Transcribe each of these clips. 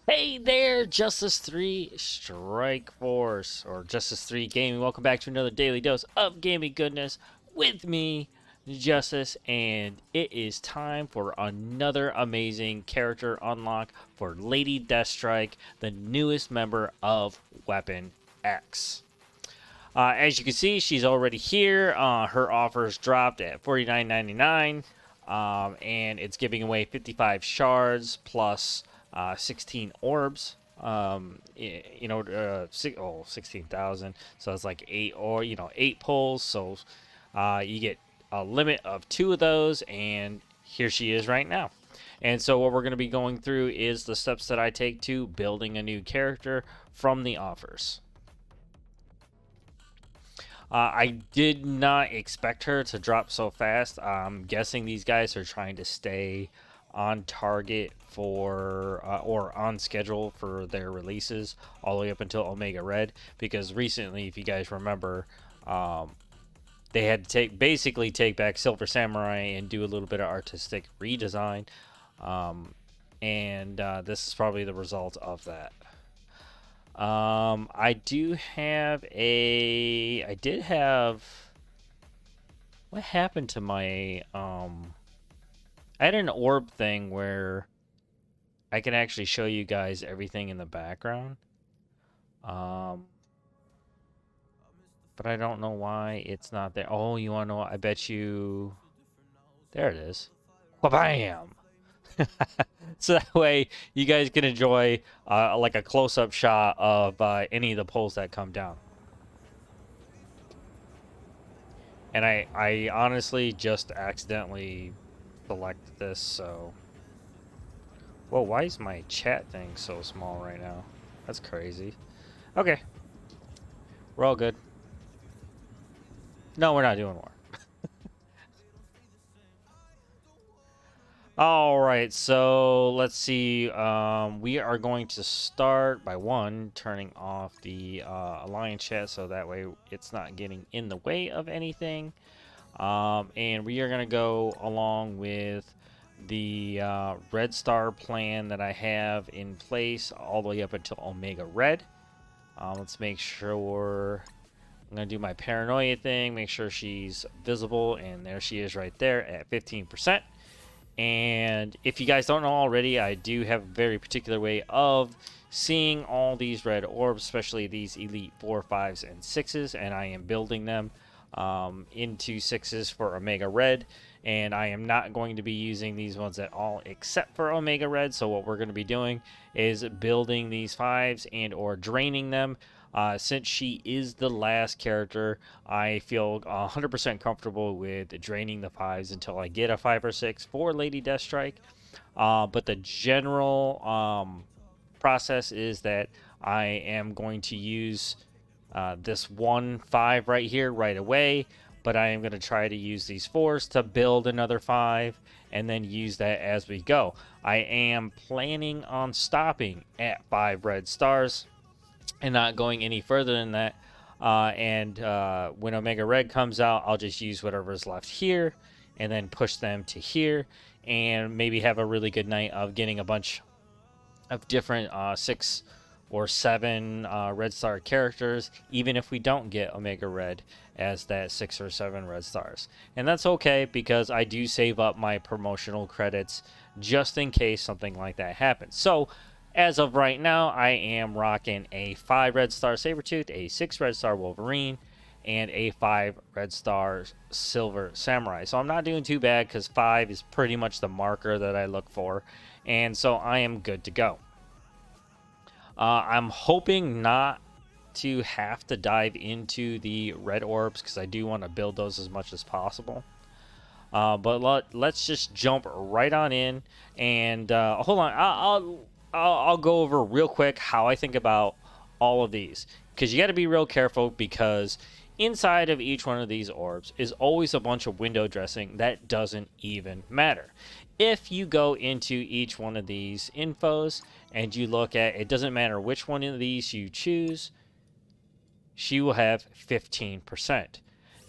Hey there, Justice 3 Strike Force, or Justice 3 Gaming. Welcome back to another daily dose of gaming goodness with me, Justice, and it is time for another amazing character unlock for Lady Deathstrike, the newest member of Weapon X. As you can see, she's already here. Her offers dropped at $49.99, and it's giving away 55 shards plus 16 orbs. 16,000. So it's like eight pulls. So you get a limit of two of those, and here she is right now. And so what we're going to be going through is the steps that I take to building a new character from the offers. I did not expect her to drop so fast. I'm guessing these guys are trying to stay on target for or on schedule for their releases all the way up until Omega Red, because recently, if you guys remember, they had to basically take back Silver Samurai and do a little bit of artistic redesign, and this is probably the result of that. I did have. What happened to my, I had an orb thing where I can actually show you guys everything in the background. But I don't know why it's not there. Oh, you want to know what? I bet you. There it is. Bam! So that way you guys can enjoy like a close-up shot of any of the poles that come down. And I honestly just accidentally selected this, so... Whoa, why is my chat thing so small right now? That's crazy. Okay. We're all good. No, we're not doing more. Alright, so let's see. We are going to start by turning off the Alliance chat so that way it's not getting in the way of anything. And we are going to go along with the Red Star plan that I have in place all the way up until Omega Red. Let's make sure... I'm going to do my paranoia thing, make sure she's visible, and there she is right there at 15%. And if you guys don't know already, I do have a very particular way of seeing all these red orbs, especially these Elite 4, 5s, and 6s, and I am building them into 6s for Omega Red, and I am not going to be using these ones at all except for Omega Red. So what we're going to be doing is building these 5s and or draining them. Since she is the last character, I feel 100% comfortable with draining the 5s until I get a 5 or 6 for Lady Deathstrike. But the general process is that I am going to use this 1 5 right here right away, but I am going to try to use these 4s to build another 5 and then use that as we go. I am planning on stopping at 5 red stars and not going any further than that. When Omega Red comes out, I'll just use whatever's left here and then push them to here and maybe have a really good night of getting a bunch of different 6 or 7 Red Star characters, even if we don't get Omega Red as that 6 or 7 Red Stars. And that's okay, because I do save up my promotional credits just in case something like that happens. So, as of right now, I am rocking a 5 Red Star Sabertooth, a 6 Red Star Wolverine, and a 5 Red Star Silver Samurai. So I'm not doing too bad, because 5 is pretty much the marker that I look for. And so I am good to go. I'm hoping not to have to dive into the red orbs, because I do want to build those as much as possible. But let's just jump right on in. And hold on, I'll go over real quick how I think about all of these, because you got to be real careful, because inside of each one of these orbs is always a bunch of window dressing that doesn't even matter. If you go into each one of these infos and you look at, it doesn't matter which one of these you choose, she will have 15%.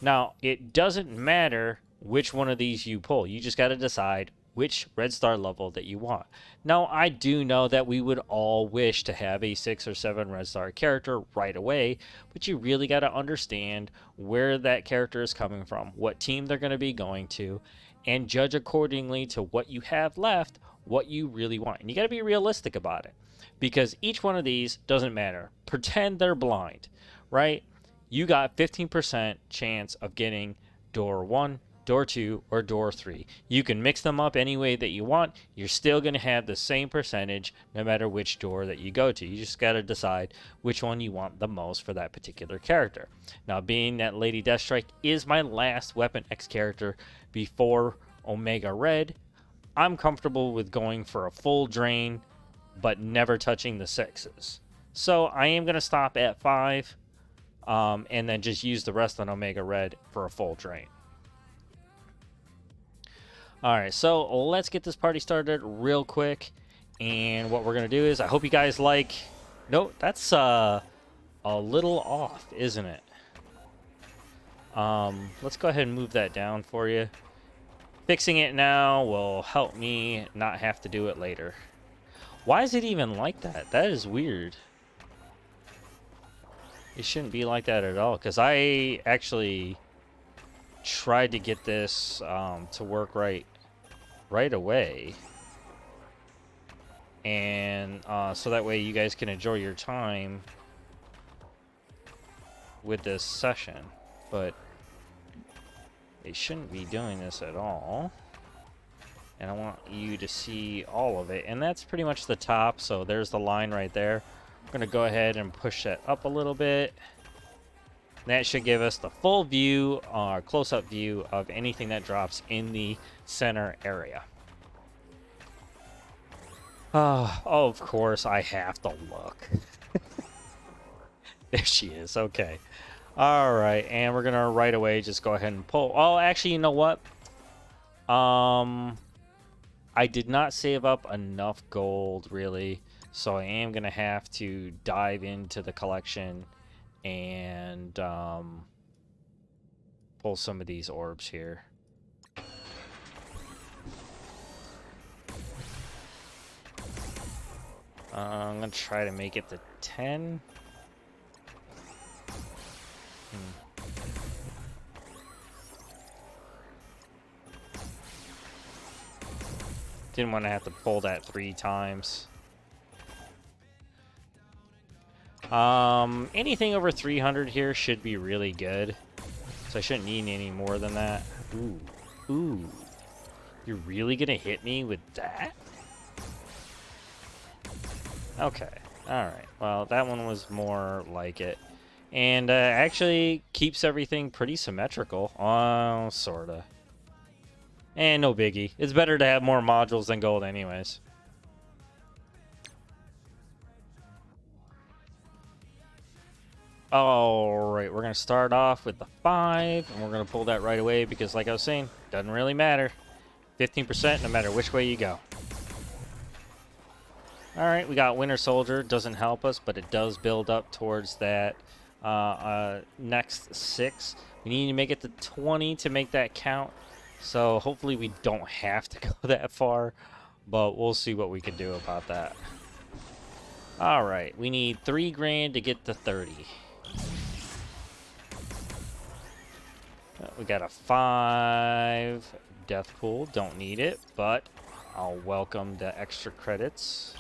Now, it doesn't matter which one of these you pull. You just got to decide which red star level that you want. Now, I do know that we would all wish to have a 6 or 7 red star character right away, but you really got to understand where that character is coming from, what team they're going to be going to, and judge accordingly to what you have left, what you really want. And you got to be realistic about it, because each one of these doesn't matter. Pretend they're blind, right? You got 15% chance of getting door 1, door 2, or door 3. You can mix them up any way that you want. You're still going to have the same percentage no matter which door that you go to. You just got to decide which one you want the most for that particular character. Now, being that Lady Deathstrike is my last Weapon X character before Omega Red, I'm comfortable with going for a full drain, but never touching the 6s. So I am going to stop at 5, and then just use the rest on Omega Red for a full drain. Alright, so let's get this party started real quick. And what we're going to do is, I hope you guys like... Nope, that's a little off, isn't it? Let's go ahead and move that down for you. Fixing it now will help me not have to do it later. Why is it even like that? That is weird. It shouldn't be like that at all, because I actually tried to get this to work right away, and so that way you guys can enjoy your time with this session. But they shouldn't be doing this at all, and I want you to see all of it. And that's pretty much the top, so there's the line right there. I'm gonna go ahead and push that up a little bit. That should give us the full view, close-up view of anything that drops in the center area. Oh, of course, I have to look. There she is. Okay. All right, and we're gonna right away just go ahead and pull. Oh, actually, you know what? I did not save up enough gold, really, so I am gonna have to dive into the collection and pull some of these orbs here. I'm gonna try to make it to 10. Didn't want to have to pull that 3 times. Anything over 300 here should be really good. So I shouldn't need any more than that. Ooh. Ooh. You're really gonna hit me with that? Okay. Alright. Well, that one was more like it. And actually keeps everything pretty symmetrical. Oh, sorta. And no biggie. It's better to have more modules than gold anyways. Alright, we're going to start off with the 5, and we're going to pull that right away because, like I was saying, doesn't really matter. 15% no matter which way you go. Alright, we got Winter Soldier. Doesn't help us, but it does build up towards that next 6. We need to make it to 20 to make that count. So hopefully we don't have to go that far, but we'll see what we can do about that. Alright, we need 3 grand to get to 30. We got a 5 death pool, don't need it, but I'll welcome the extra credits.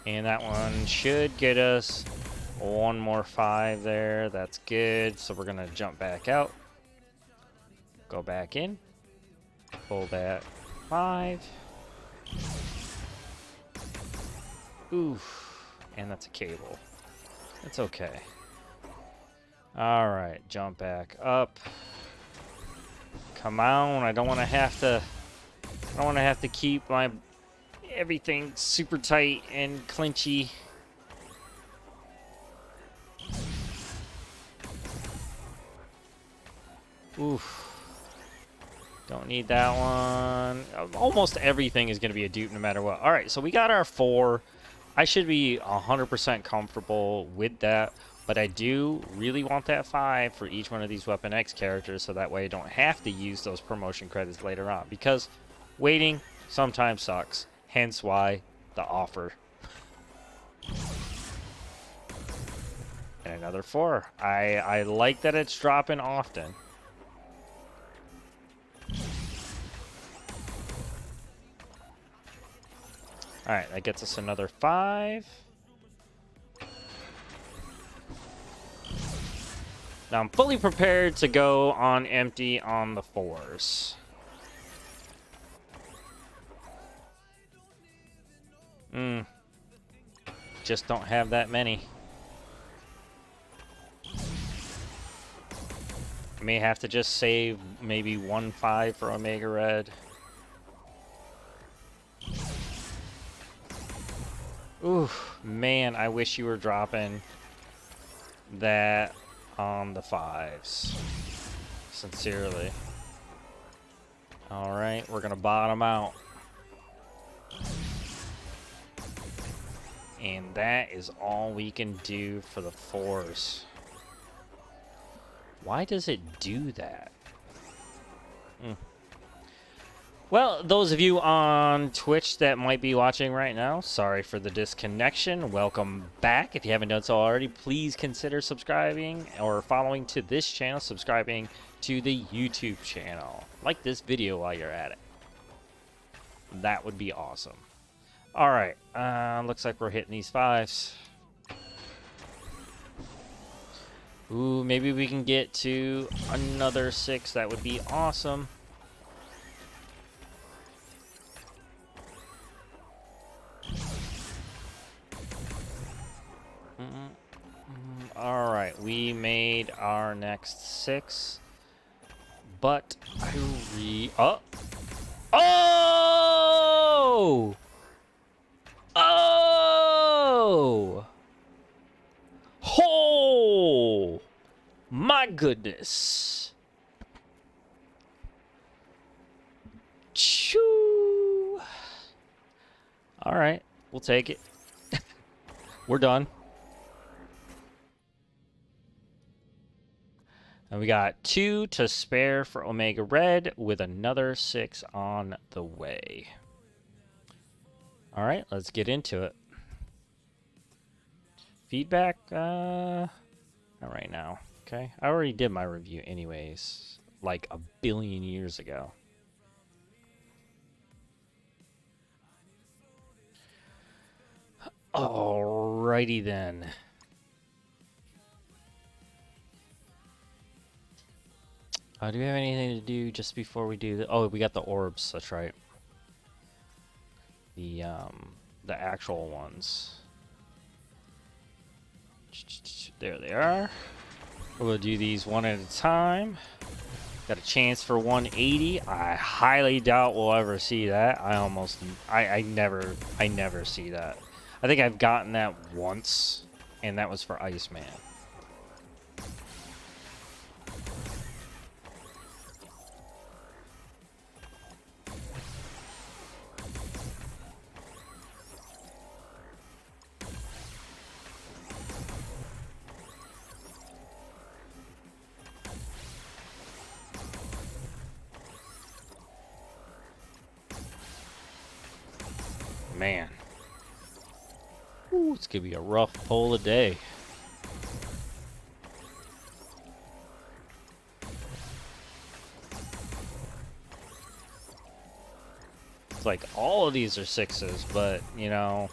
And that one should get us 1 more 5 there. That's good. So we're gonna jump back out, go back in, pull that 5. Oof. And that's a cable. That's okay. Alright, jump back up. Come on, I don't wanna have to keep my everything super tight and clinchy. Oof. Don't need that one. Almost everything is going to be a dupe no matter what. Alright, so we got our 4. I should be 100% comfortable with that. But I do really want that 5 for each one of these Weapon X characters, so that way I don't have to use those promotion credits later on. Because waiting sometimes sucks. Hence why the offer. And another 4. I like that it's dropping often. Alright, that gets us another 5. Now I'm fully prepared to go on empty on the 4s. Just don't have that many. I may have to just save maybe 1 5 for Omega Red. Ooh, man, I wish you were dropping that on the 5s. Sincerely. Alright, we're gonna bottom out. And that is all we can do for the 4s. Why does it do that? Well, those of you on Twitch that might be watching right now, sorry for the disconnection. Welcome back. If you haven't done so already, please consider subscribing or following to this channel, subscribing to the YouTube channel. Like this video while you're at it. That would be awesome. All right, looks like we're hitting these 5s. Ooh, maybe we can get to another 6. That would be awesome. All right, we made our next 6, but oh! Oh! My goodness! Choo! All right, we'll take it. We're done. And we got 2 to spare for Omega Red with another 6 on the way. All right, let's get into it. Feedback, not right now. Okay, I already did my review anyways, like a billion years ago. Alrighty then. Do we have anything to do just before we do that? Oh, we got the orbs. That's right. The actual ones. There they are. We'll do these one at a time. Got a chance for 180. I highly doubt we'll ever see that. I never see that. I think I've gotten that once, and that was for Iceman. Man. Ooh, it's gonna be a rough pull of day. It's like all of these are 6s, but you know,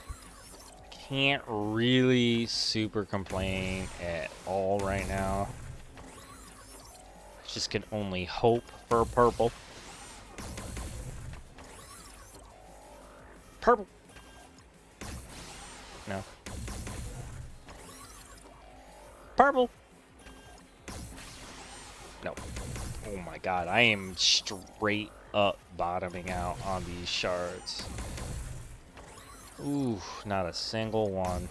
can't really super complain at all right now. Just can only hope for a purple. Purple. No. Purple. No. Oh my god, I am straight up bottoming out on these shards. Ooh, not a single one.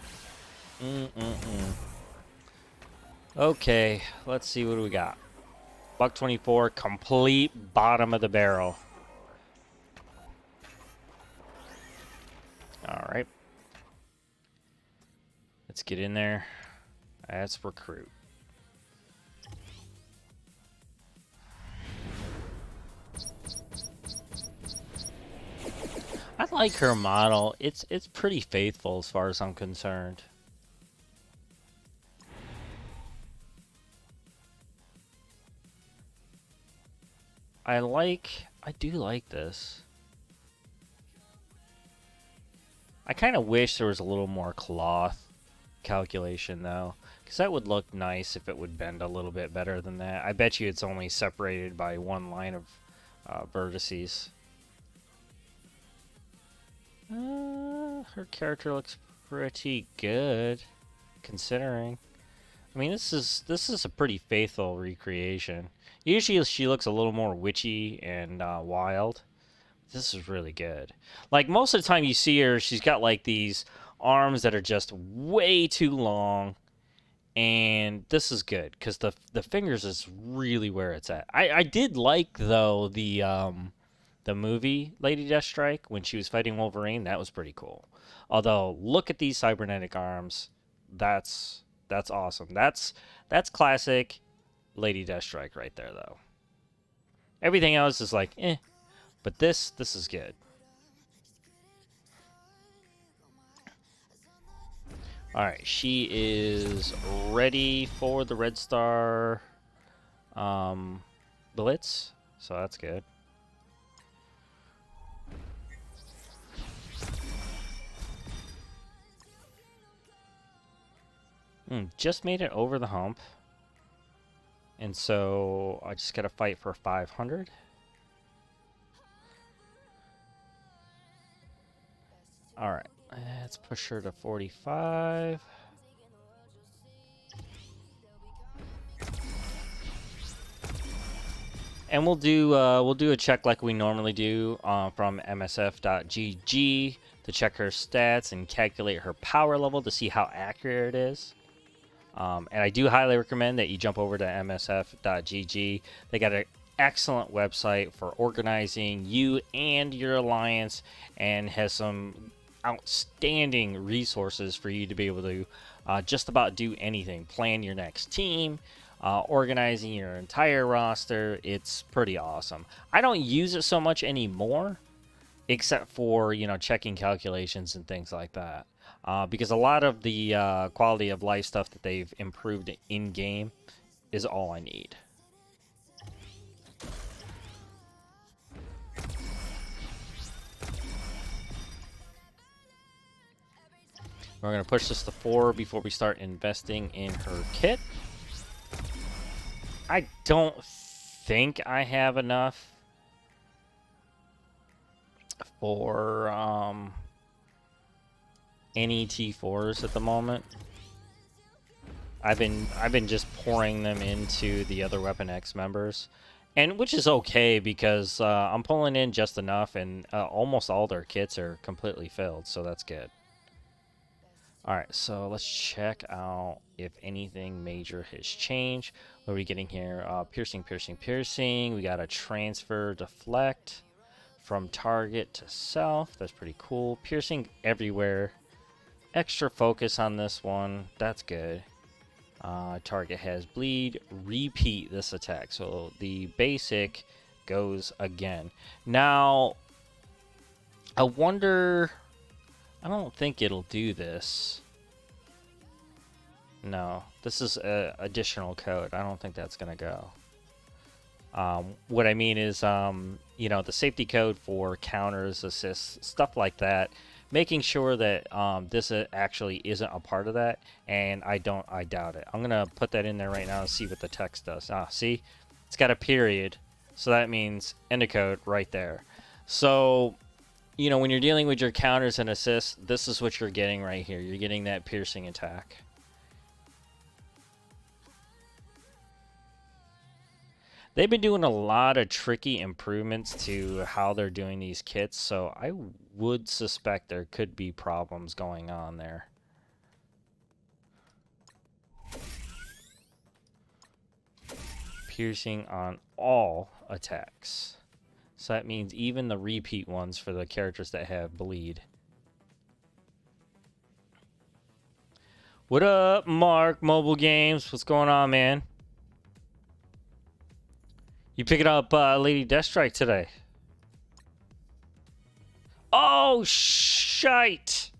Okay, let's see what do we got. Buck 24, complete bottom of the barrel. All right. Let's get in there. Let's recruit. I like her model. It's pretty faithful as far as I'm concerned. I do like this. I kind of wish there was a little more cloth calculation though, because that would look nice if it would bend a little bit better than that. I bet you it's only separated by one line of vertices. Her character looks pretty good, considering. I mean, this is a pretty faithful recreation. Usually she looks a little more witchy and wild. This is really good. Like, most of the time you see her, she's got like these arms that are just way too long, and this is good because the fingers is really where it's at. I did like though the movie Lady Deathstrike when she was fighting Wolverine. That was pretty cool. Although, look at these cybernetic arms. That's awesome. That's classic Lady Deathstrike right there though. Everything else is like eh. But this is good. Alright, she is ready for the Red Star Blitz, so that's good. Just made it over the hump. And so I just gotta fight for 500. Alright, let's push her to 45. And we'll do a check like we normally do from MSF.gg to check her stats and calculate her power level to see how accurate it is. And I do highly recommend that you jump over to MSF.gg. They got an excellent website for organizing you and your alliance, and has some outstanding resources for you to be able to just about do anything. Plan your next team, organizing your entire roster. It's pretty awesome. I don't use it so much anymore, except for, you know, checking calculations and things like that. Because a lot of the quality of life stuff that they've improved in-game is all I need. We're going to push this to 4 before we start investing in her kit. I don't think I have enough for any T4s at the moment. I've been just pouring them into the other Weapon X members, and which is okay because I'm pulling in just enough, and almost all their kits are completely filled, so that's good. Alright, so let's check out if anything major has changed. What are we getting here? Piercing, piercing, piercing. We got a transfer deflect from target to self. That's pretty cool. Piercing everywhere. Extra focus on this one. That's good. Target has bleed. Repeat this attack. So the basic goes again. Now, I wonder... I don't think it'll do this. No, this is an additional code. I don't think that's going to go. What I mean is, you know, the safety code for counters, assists, stuff like that, making sure that this actually isn't a part of that, and I doubt it. I'm going to put that in there right now and see what the text does. See? It's got a period, so that means end of code right there. So... you know, when you're dealing with your counters and assists, this is what you're getting right here. You're getting that piercing attack. They've been doing a lot of tricky improvements to how they're doing these kits, so I would suspect there could be problems going on there. Piercing on all attacks. So that means even the repeat ones for the characters that have bleed. What up, Mark? Mobile Games. What's going on, man? You picking up Lady Deathstrike today? Oh, shite!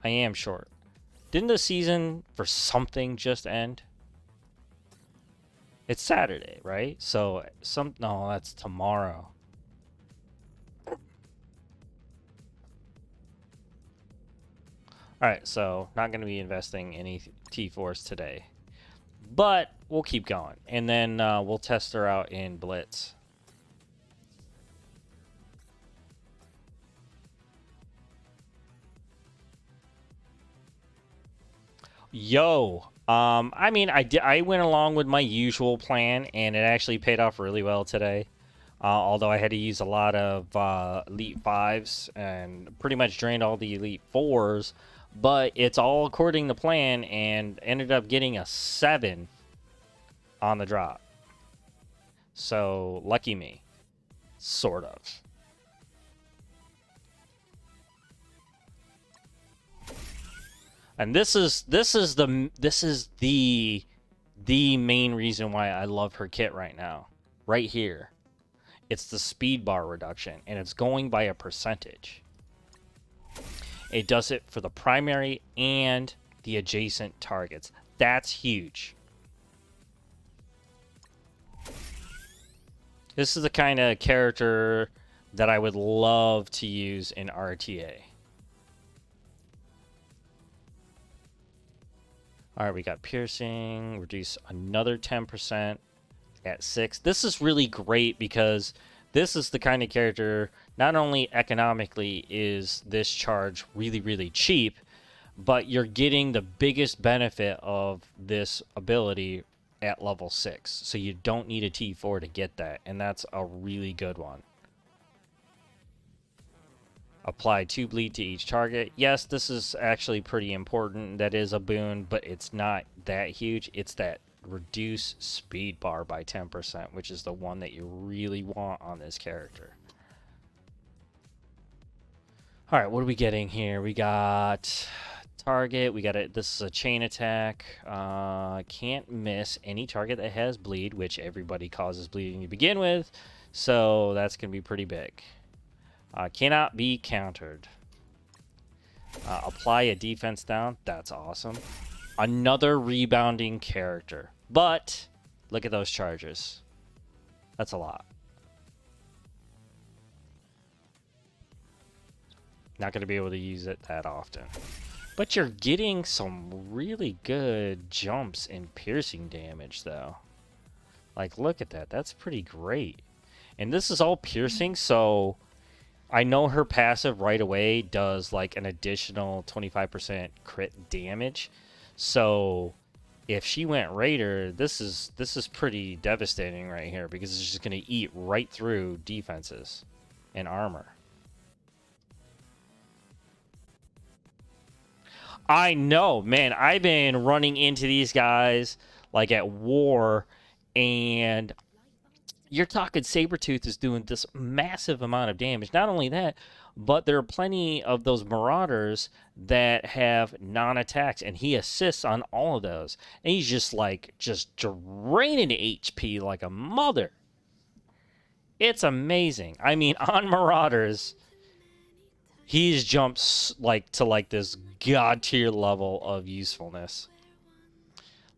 I am short. Didn't the season for something just end? It's Saturday, right? So, no, that's tomorrow. Alright, so not going to be investing any T-Force today. But we'll keep going. And then we'll test her out in Blitz. Yo, I mean, I went along with my usual plan, and it actually paid off really well today. Although I had to use a lot of Elite 5s and pretty much drained all the Elite 4s. But it's all according to plan and ended up getting a 7 on the drop. So, lucky me. Sort of. And this is the main reason why I love her kit right now. Right here. It's the speed bar reduction, and it's going by a percentage. It does it for the primary and the adjacent targets. That's huge. This is the kind of character that I would love to use in RTA. Alright, we got piercing, reduce another 10% at 6. This is really great because this is the kind of character, not only economically is this charge really, really cheap, but you're getting the biggest benefit of this ability at level 6. So you don't need a T4 to get that, and that's a really good one. Apply 2 bleed to each target. Yes, this is actually pretty important. That is a boon, but it's not that huge. It's that reduce speed bar by 10%, which is the one that you really want on this character. All right, what are we getting here? We got target. We got it. This is a chain attack. Can't miss any target that has bleed, which everybody causes bleeding to begin with. So that's going to be pretty big. Cannot be countered. Apply a defense down. That's awesome. Another rebounding character. But look at those charges. That's a lot. Not going to be able to use it that often. But you're getting some really good jumps in piercing damage, though. Like, look at that. That's pretty great. And this is all piercing, so I know her passive right away does like an additional 25% crit damage. So if she went Raider, this is pretty devastating right here because it's just going to eat right through defenses and armor. I know, man. I've been running into these guys like at war, and you're talking Sabertooth is doing this massive amount of damage. Not only that, but there are plenty of those Marauders that have non-attacks, and he assists on all of those. And he's just like, just draining HP like a mother. It's amazing. I mean, on Marauders, he's jumped like to like this god tier level of usefulness.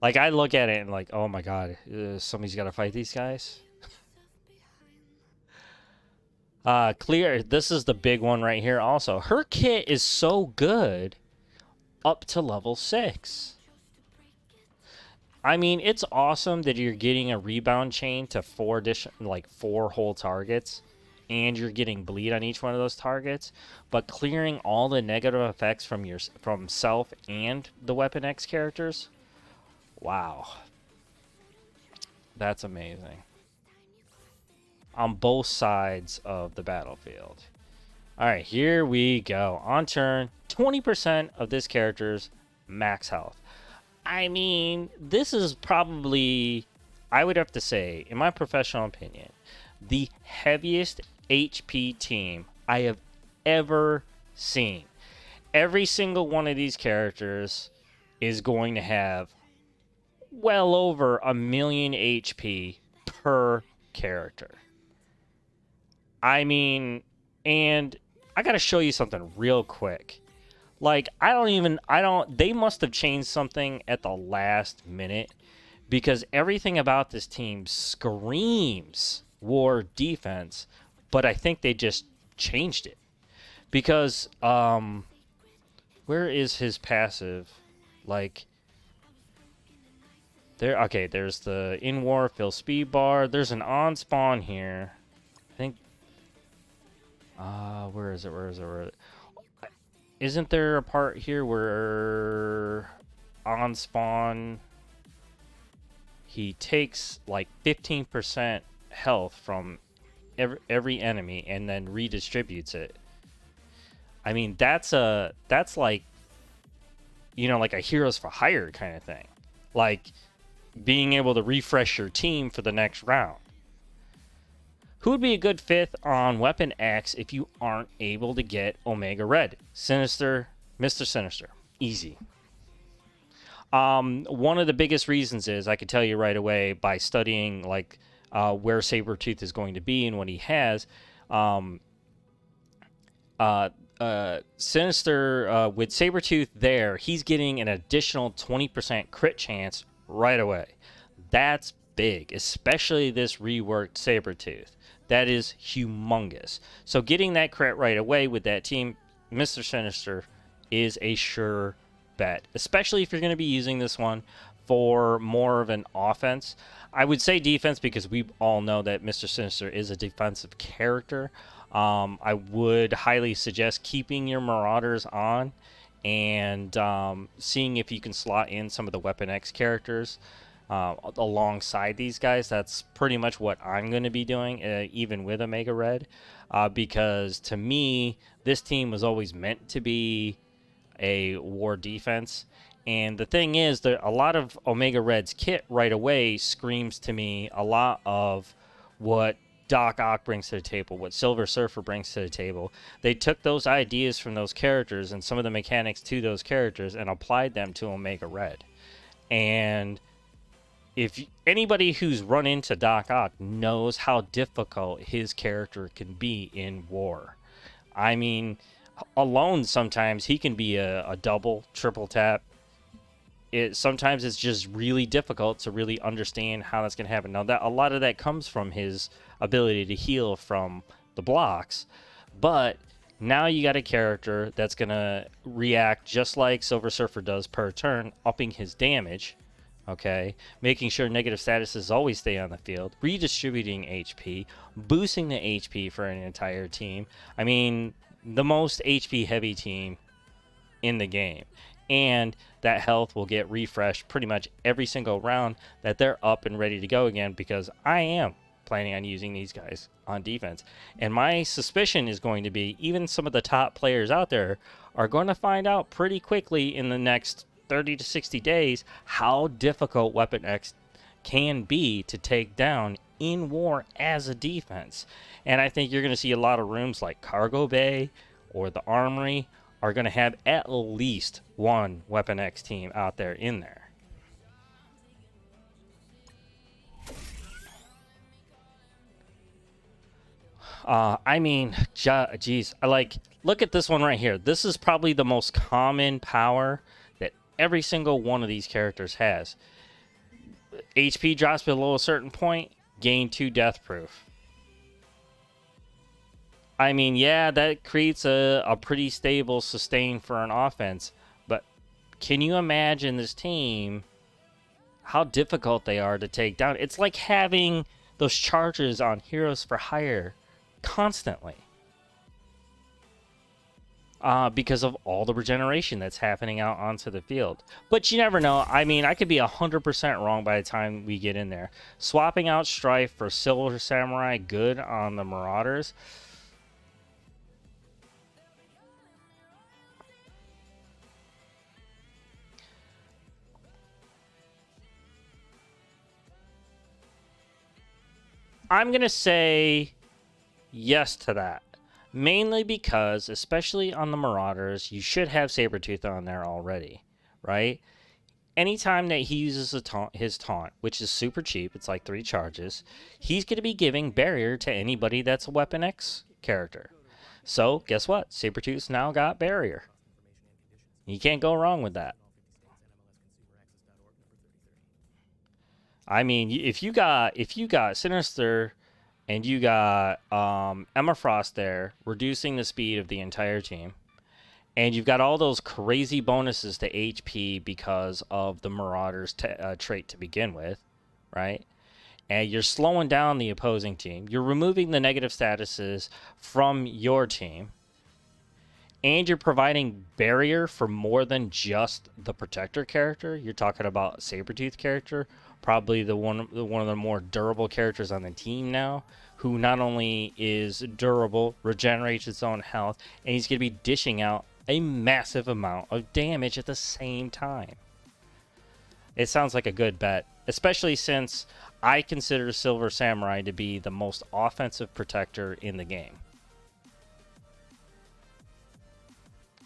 Like, I look at it and like, oh my god, somebody's got to fight these guys. Clear. This is the big one right here also. Her kit is so good up to level 6. I mean, it's awesome that you're getting a rebound chain to 4 whole targets, and you're getting bleed on each one of those targets, but clearing all the negative effects from self and the Weapon X characters. Wow. That's amazing. On both sides of the battlefield. Alright, here we go. On turn, 20% of this character's max health. I mean, this is probably, I would have to say, in my professional opinion, the heaviest HP team I have ever seen. Every single one of these characters is going to have well over 1,000,000 HP per character. I mean, and I gotta show you something real quick. Like, they must have changed something at the last minute, because everything about this team screams war defense, but I think they just changed it. Because, where is his passive? Like, okay, there's the in war, fill speed bar. There's an on spawn here. I think, where is it? Isn't there a part here where on spawn he takes like 15% health from every enemy and then redistributes it? I mean, that's like, you know, like a heroes for hire kind of thing. Like being able to refresh your team for the next round. Who would be a good fifth on Weapon X if you aren't able to get Omega Red? Sinister, Mr. Sinister. Easy. One of the biggest reasons is, I could tell you right away by studying like where Sabertooth is going to be and what he has. Sinister, with Sabertooth there, he's getting an additional 20% crit chance right away. That's big, especially this reworked Sabertooth. That is humongous. So getting that crit right away with that team, Mr. Sinister, is a sure bet, especially if you're going to be using this one for more of an offense. I would say defense because we all know that Mr. Sinister is a defensive character. I would highly suggest keeping your Marauders on and seeing if you can slot in some of the Weapon X characters alongside these guys. That's pretty much what I'm going to be doing, even with Omega Red, because to me, this team was always meant to be a war defense. And the thing is that a lot of Omega Red's kit right away screams to me a lot of what Doc Ock brings to the table, what Silver Surfer brings to the table. They took those ideas from those characters and some of the mechanics to those characters and applied them to Omega Red. And if anybody who's run into Doc Ock knows how difficult his character can be in war. I mean, alone sometimes he can be a double, triple tap. Sometimes it's just really difficult to really understand how that's going to happen. Now, a lot of that comes from his ability to heal from the blocks, but now you got a character that's going to react just like Silver Surfer does per turn, upping his damage, okay, making sure negative statuses always stay on the field, redistributing HP, boosting the HP for an entire team. I mean, the most HP heavy team in the game. And that health will get refreshed pretty much every single round that they're up and ready to go again, because I am planning on using these guys on defense. And my suspicion is going to be even some of the top players out there are going to find out pretty quickly in the next 30 to 60 days how difficult Weapon X can be to take down in war as a defense. And I think you're going to see a lot of rooms like Cargo Bay or the Armory are going to have at least one Weapon X team out there in there. I mean, geez, look at this one right here. This is probably the most common power that every single one of these characters has. HP drops below a certain point, gain 2 death proof. I mean, yeah, that creates a pretty stable sustain for an offense, but can you imagine this team, how difficult they are to take down? It's like having those charges on Heroes for Hire constantly because of all the regeneration that's happening out onto the field. But you never know. I mean, I could be 100% wrong by the time we get in there. Swapping out Strife for Silver Samurai, good on the Marauders. I'm going to say yes to that. Mainly because, especially on the Marauders, you should have Sabertooth on there already, right? anytime that he uses his taunt, which is super cheap, it's like 3 charges, he's going to be giving barrier to anybody that's a Weapon X character. So, guess what? Sabertooth's now got barrier. You can't go wrong with that. I mean, if you got Sinister and you got Emma Frost there, reducing the speed of the entire team, and you've got all those crazy bonuses to HP because of the Marauder's trait to begin with, right? And you're slowing down the opposing team. You're removing the negative statuses from your team. And you're providing barrier for more than just the Protector character. You're talking about Sabertooth character, probably one of the more durable characters on the team now, who not only is durable, regenerates its own health, and he's going to be dishing out a massive amount of damage at the same time. It sounds like a good bet, especially since I consider Silver Samurai to be the most offensive Protector in the game.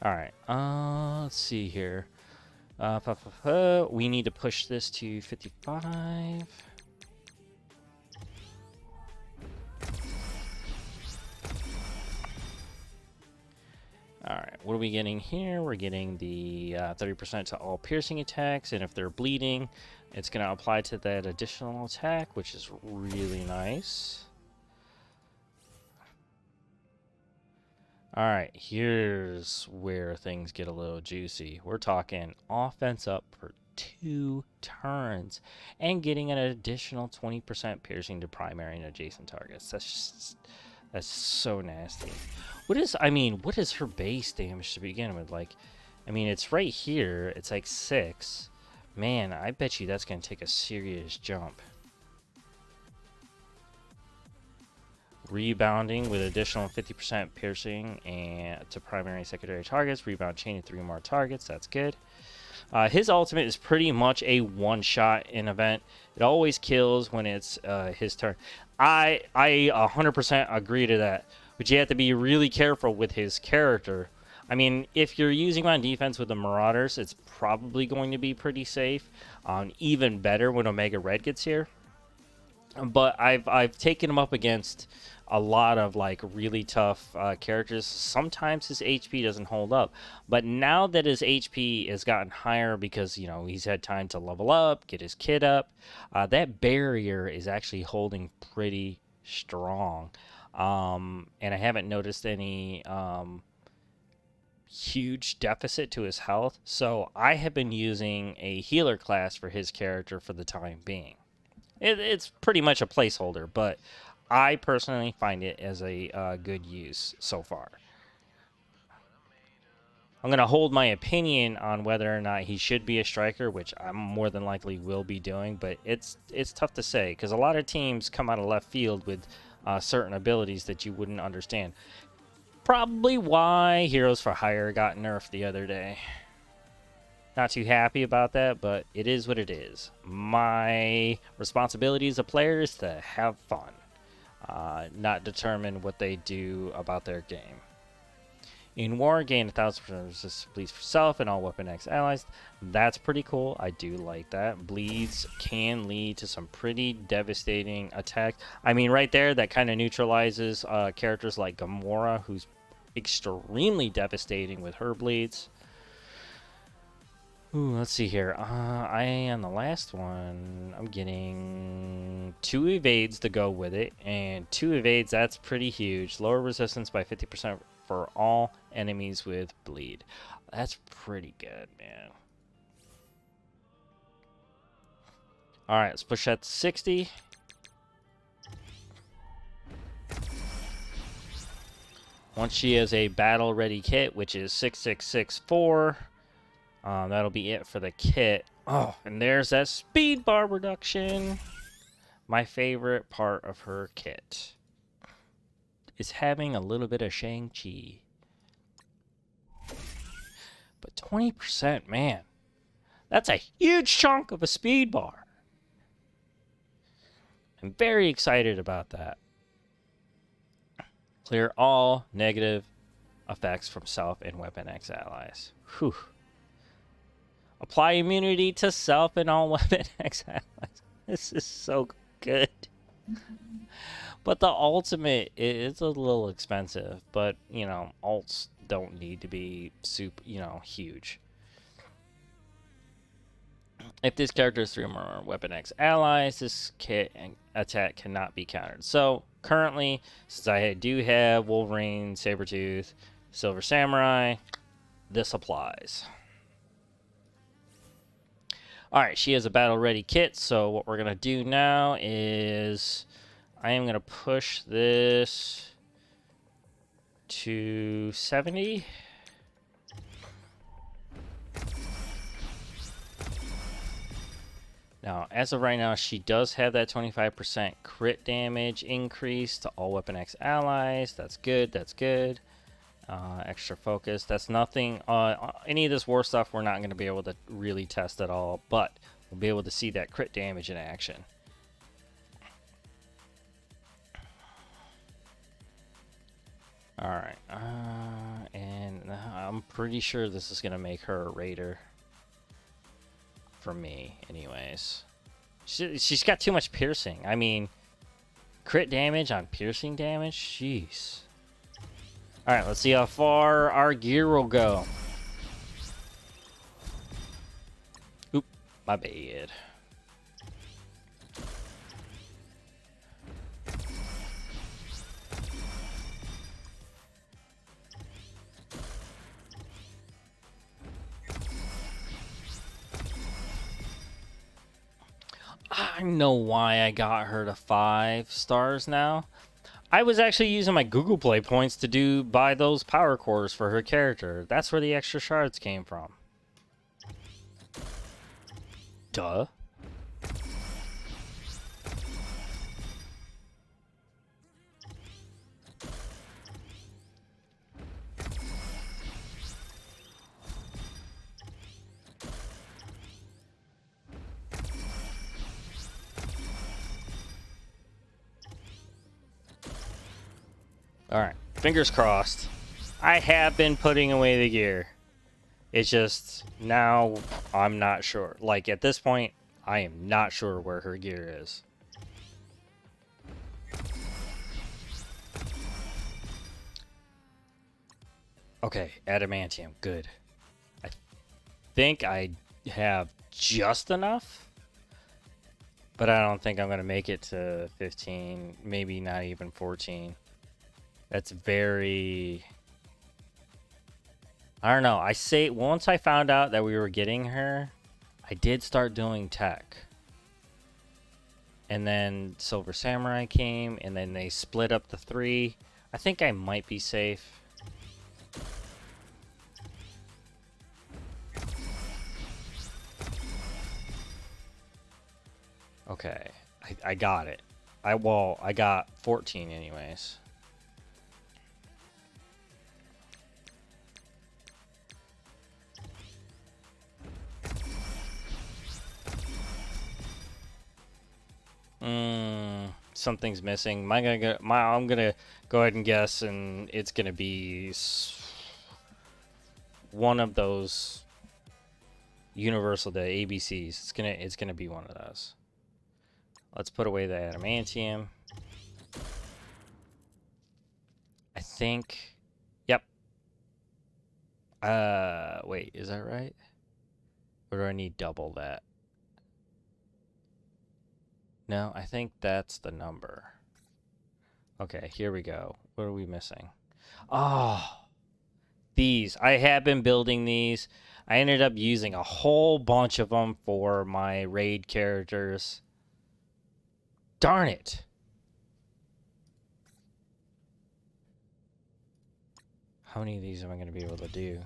Alright, let's see here. We need to push this to 55. Alright, what are we getting here? We're getting the 30% to all piercing attacks, and if they're bleeding, it's going to apply to that additional attack, which is really nice. Alright, here's where things get a little juicy. We're talking offense up for 2 turns and getting an additional 20% piercing to primary and adjacent targets. That's so nasty. What is her base damage to begin with? Like, I mean, it's right here. It's like 6. Man, I bet you that's going to take a serious jump. Rebounding with additional 50% piercing and to primary and secondary targets. Rebound chain to 3 more targets. That's good. His ultimate is pretty much a one-shot in event. It always kills when it's his turn. I 100% agree to that. But you have to be really careful with his character. I mean, if you're using him on defense with the Marauders, it's probably going to be pretty safe. Even better when Omega Red gets here. But I've taken him up against a lot of like really tough characters. Sometimes his HP doesn't hold up, but now that his HP has gotten higher because he's had time to level up, get his kit up, that barrier is actually holding pretty strong. And I haven't noticed any huge deficit to his health, so I have been using a healer class for his character for the time being. It's pretty much a placeholder, but I personally find it as a good use so far. I'm going to hold my opinion on whether or not he should be a striker, which I more than likely will be doing, but it's tough to say because a lot of teams come out of left field with certain abilities that you wouldn't understand. Probably why Heroes for Hire got nerfed the other day. Not too happy about that, but it is what it is. My responsibility as a player is to have fun, not determine what they do about their game. In war, gain 1,000% resistance bleeds for self and all Weapon X allies. That's pretty cool. I do like that. Bleeds can lead to some pretty devastating attacks. I mean, right there, that kind of neutralizes characters like Gamora, who's extremely devastating with her bleeds. Ooh, let's see here. On the last one, I'm getting 2 evades to go with it, and 2 evades, that's pretty huge. Lower resistance by 50% for all enemies with bleed. That's pretty good, man. Alright, let's push that to 60. Once she has a battle-ready kit, which is 6664, that'll be it for the kit. Oh, and there's that speed bar reduction. My favorite part of her kit is having a little bit of Shang-Chi. But 20%, man. That's a huge chunk of a speed bar. I'm very excited about that. Clear all negative effects from self and Weapon X allies. Whew. Apply immunity to self and all weapon X allies. This is so good. But the ultimate is a little expensive. But, you know, alts don't need to be super, you know, huge. If this character has 3 or more Weapon X allies, this kit and attack cannot be countered. So, currently, since I do have Wolverine, Sabertooth, Silver Samurai, this applies. Alright, she has a battle-ready kit, so what we're going to do now is I am going to push this to 70. Now, as of right now, she does have that 25% crit damage increase to all Weapon X allies. That's good, that's good. Extra focus, that's nothing. Any of this war stuff, we're not going to be able to really test at all, but we'll be able to see that crit damage in action. Alright, and I'm pretty sure this is going to make her a raider. For me, anyways. She's got too much piercing. I mean, crit damage on piercing damage? Jeez. Alright, let's see how far our gear will go. Oop, my bad. I know why I got her to 5 stars now. I was actually using my Google Play points to buy those power cores for her character. That's where the extra shards came from. Duh. Alright, fingers crossed. I have been putting away the gear. It's just, now I'm not sure. Like, at this point, I am not sure where her gear is. Okay, adamantium, good. I think I have just enough, but I don't think I'm going to make it to 15, maybe not even 14. That's very... I don't know. Once I found out that we were getting her, I did start doing tech. And then Silver Samurai came, and then they split up the 3. I think I might be safe. Okay. I got it. I got 14 anyways. Something's missing. I'm gonna go ahead and guess, and it's gonna be one of those universal, the ABCs. It's gonna be one of those. Let's put away the adamantium. I think. Yep. Wait, is that right? Or do I need double that? No, I think that's the number. Okay, here we go. What are we missing? Oh, these. I have been building these. I ended up using a whole bunch of them for my raid characters. Darn it. How many of these am I going to be able to do?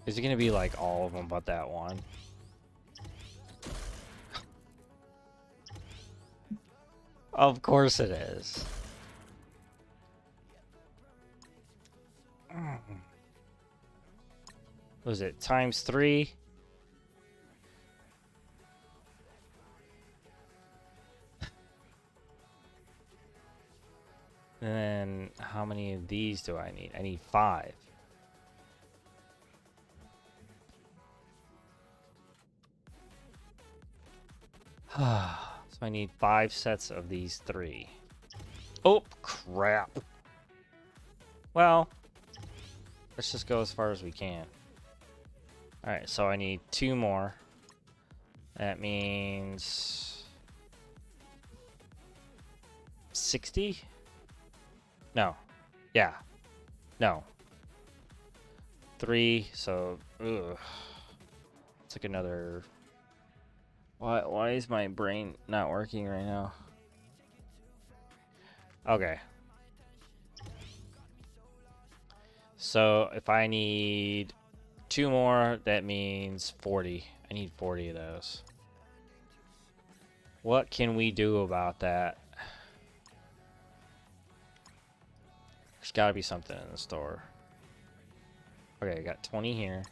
Is it going to be like all of them but that one? Of course it is. What was it? Times 3? And then how many of these do I need? I need 5. So I need 5 sets of these 3. Oh, crap. Well, let's just go as far as we can. Alright, so I need 2 more. That means 60? No. Yeah. No. 3, so ugh. It's like another. Why is my brain not working right now? Okay. So if I need 2 more, that means 40. I need 40 of those. What can we do about that? There's gotta be something in the store. Okay, I got 20 here.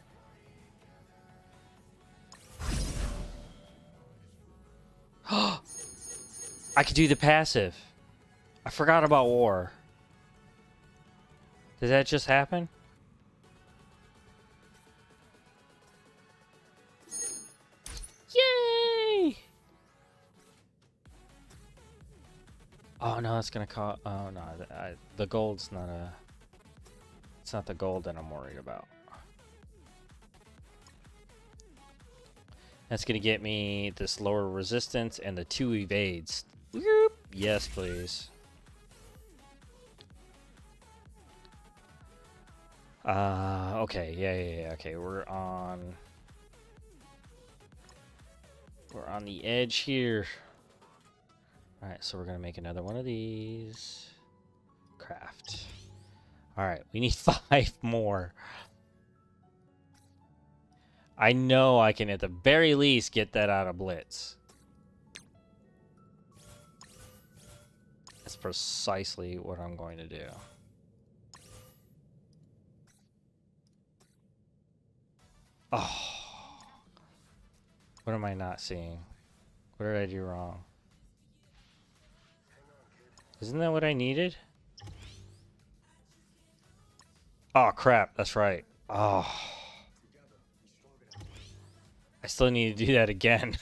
I could do the passive. I forgot about war. Did that just happen? Yay! Oh no, that's gonna cost. Oh no, the gold's not a. It's not the gold that I'm worried about. That's gonna get me this lower resistance and the 2 evades. Whoop. Yes, please. Okay, yeah. Okay, we're on the edge here. All right, so we're gonna make another one of these. Craft. All right, we need 5 more. I know I can at the very least get that out of Blitz. That's precisely what I'm going to do. Oh. What am I not seeing? What did I do wrong? Isn't that what I needed? Oh, crap. That's right. Oh. I still need to do that again.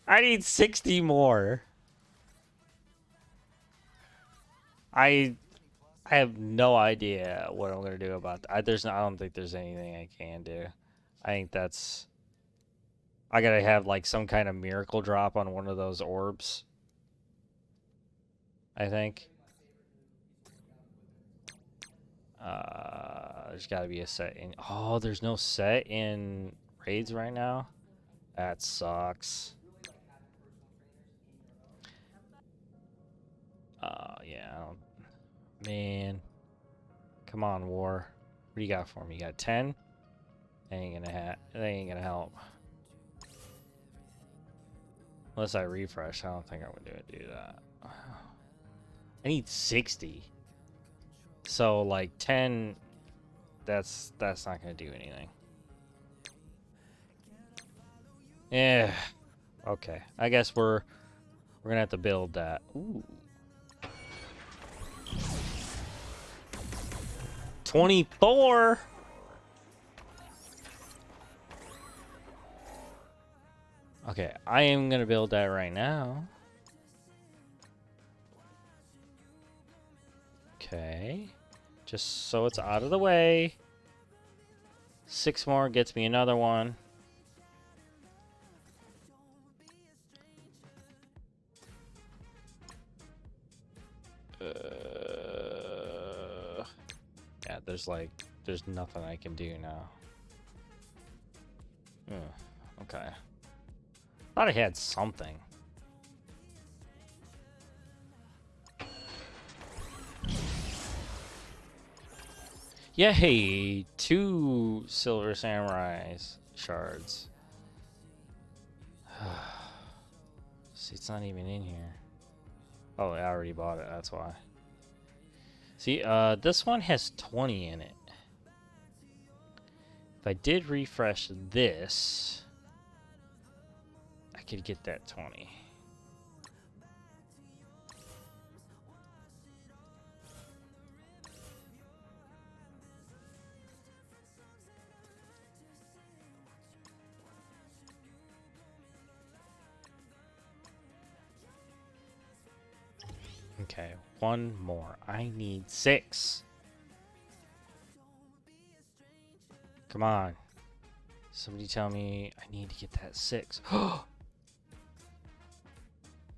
I need 60 more. I have no idea what I'm gonna do about that. I don't think there's anything I can do. I think that's. I gotta have like some kind of miracle drop on one of those orbs. I think. There's gotta be a set in. Oh, there's no set in raids right now. That sucks. Yeah. Man. Come on, war. What do you got for me? You got 10? That ain't gonna help. Unless I refresh, I don't think I'm gonna do that. I need 60. So like 10, that's not gonna do anything. Yeah. Okay. I guess we're gonna have to build that. Ooh. 24. Okay, I am gonna build that right now. Okay, just so it's out of the way. 6 more gets me another one. Yeah, there's nothing I can do now. Okay. Thought I had something. Yay! 2 Silver Samurais shards. See, it's not even in here. Oh, I already bought it, that's why. See, this one has 20 in it. If I did refresh this, I could get that 20. Okay, one more. I need 6. Come on. Somebody tell me I need to get that 6.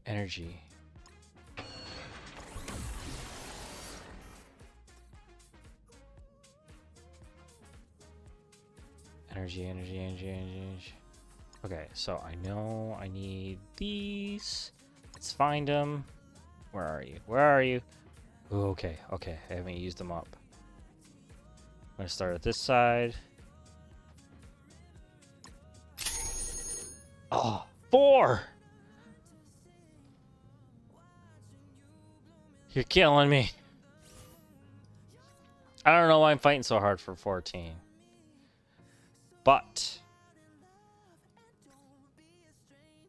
Energy. Energy. Okay, so I know I need these. Let's find them. Where are you? Where are you? Ooh, okay, I haven't used them up. I'm gonna start at this side. Oh, 4! You're killing me. I don't know why I'm fighting so hard for 14. But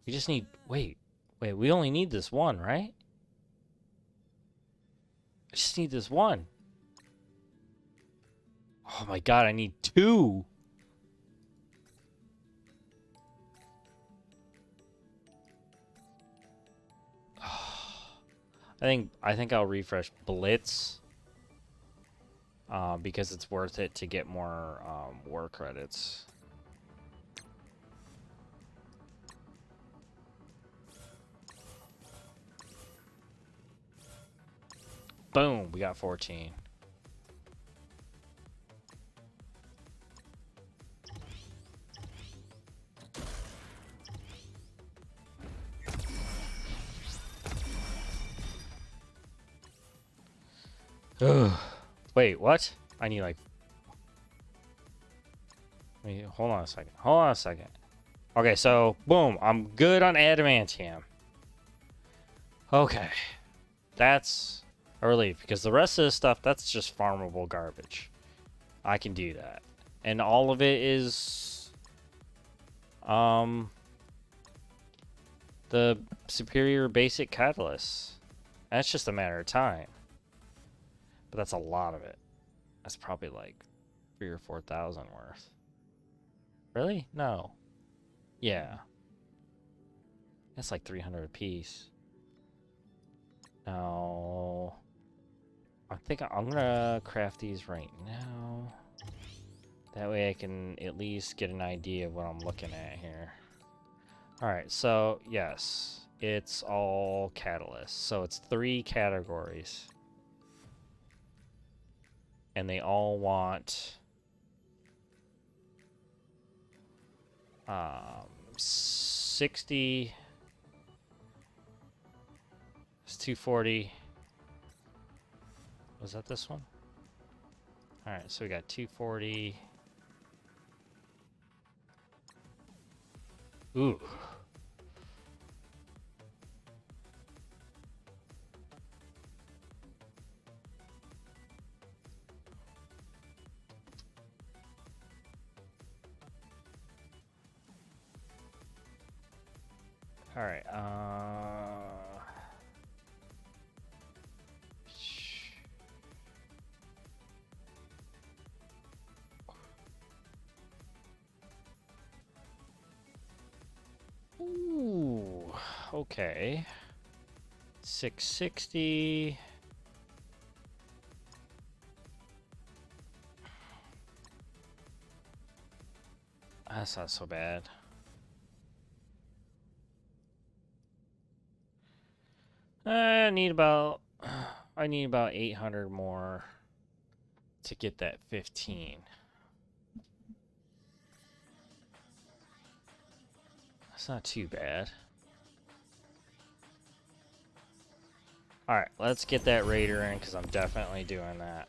we just need... Wait, we only need this one, right? I just need this one. Oh my god, I need 2. I think I'll refresh Blitz. Because it's worth it to get more war credits. Boom, we got 14. Wait, what? I need like... Wait, hold on a second. Okay, so, boom, I'm good on adamantium. Okay. That's a relief, because the rest of this stuff, that's just farmable garbage. I can do that. And all of it is... the superior basic catalyst. That's just a matter of time. But that's a lot of it. That's probably like 3,000 or 4,000 worth. Really? No. Yeah. That's like 300 a piece. No. I think I'm gonna craft these right now. That way I can at least get an idea of what I'm looking at here. Alright, so yes. It's all catalysts. So it's 3 categories. And they all want 60. It's 240. Was that this one? Alright, so we got 240. Ooh. All right. Ooh. Okay. 660. That's not so bad. I need about 800 more to get that 15. That's not too bad. Alright, let's get that raider in, because I'm definitely doing that.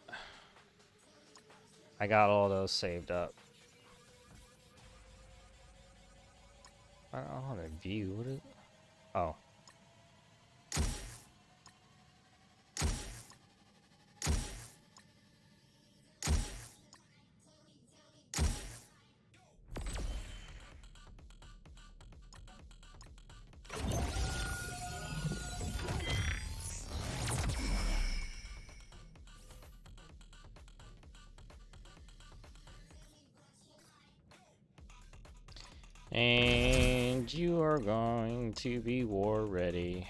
I got all those saved up. I don't know how to view. What is... Oh. And you are going to be war ready.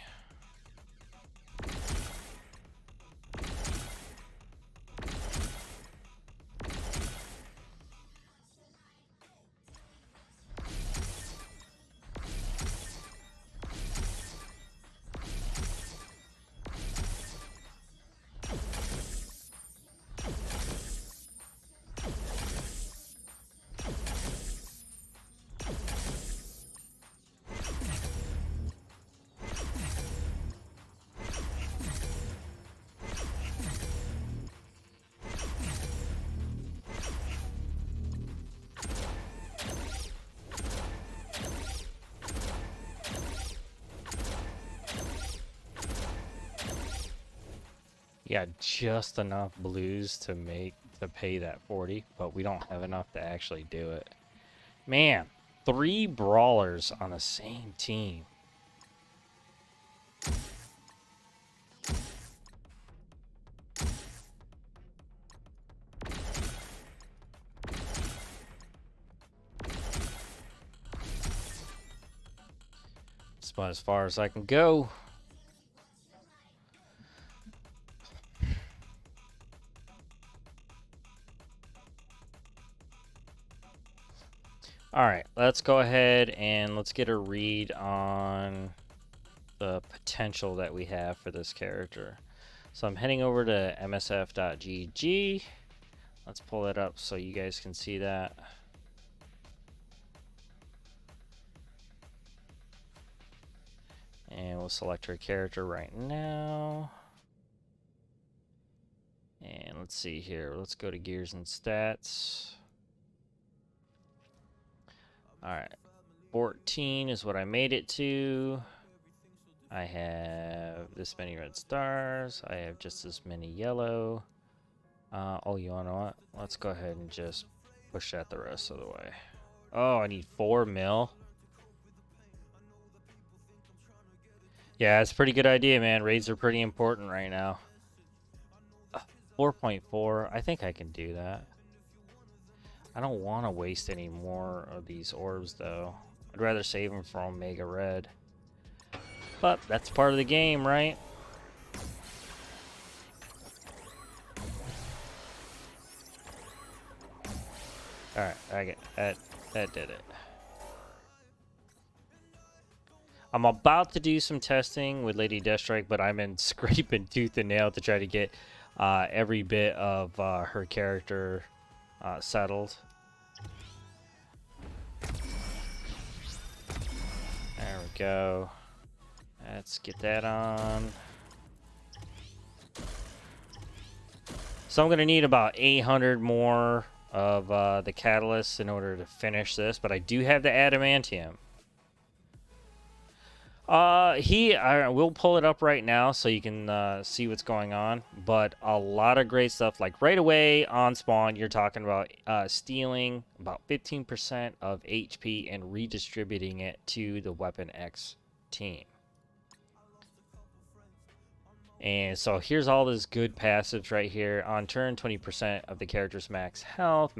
We got just enough blues to pay that 40, but we don't have enough to actually do it. Man, 3 brawlers on the same team. It's about as far as I can go. Alright, let's go ahead and let's get a read on the potential that we have for this character. So I'm heading over to msf.gg. Let's pull it up so you guys can see that. And we'll select our character right now. And let's see here. Let's go to gears and stats. Alright, 14 is what I made it to. I have this many red stars. I have just as many yellow. Oh, you wanna know what? Let's go ahead and just push that the rest of the way. Oh, I need 4 mil. Yeah, it's a pretty good idea, man. Raids are pretty important right now. 4.4. I think I can do that. I don't want to waste any more of these orbs, though. I'd rather save them for Omega Red. But that's part of the game, right? Alright, I get that. That did it. I'm about to do some testing with Lady Deathstrike, but I'm in scraping tooth and nail to try to get every bit of her character settled. There we go. Let's get that on. So I'm going to need about 800 more of the catalysts in order to finish this, but I do have the adamantium. We'll pull it up right now so you can see what's going on. But a lot of great stuff. Like right away on spawn, you're talking about stealing about 15% of HP and redistributing it to the Weapon X team. And so here's all this good passives right here. On turn, 20% of the character's max health.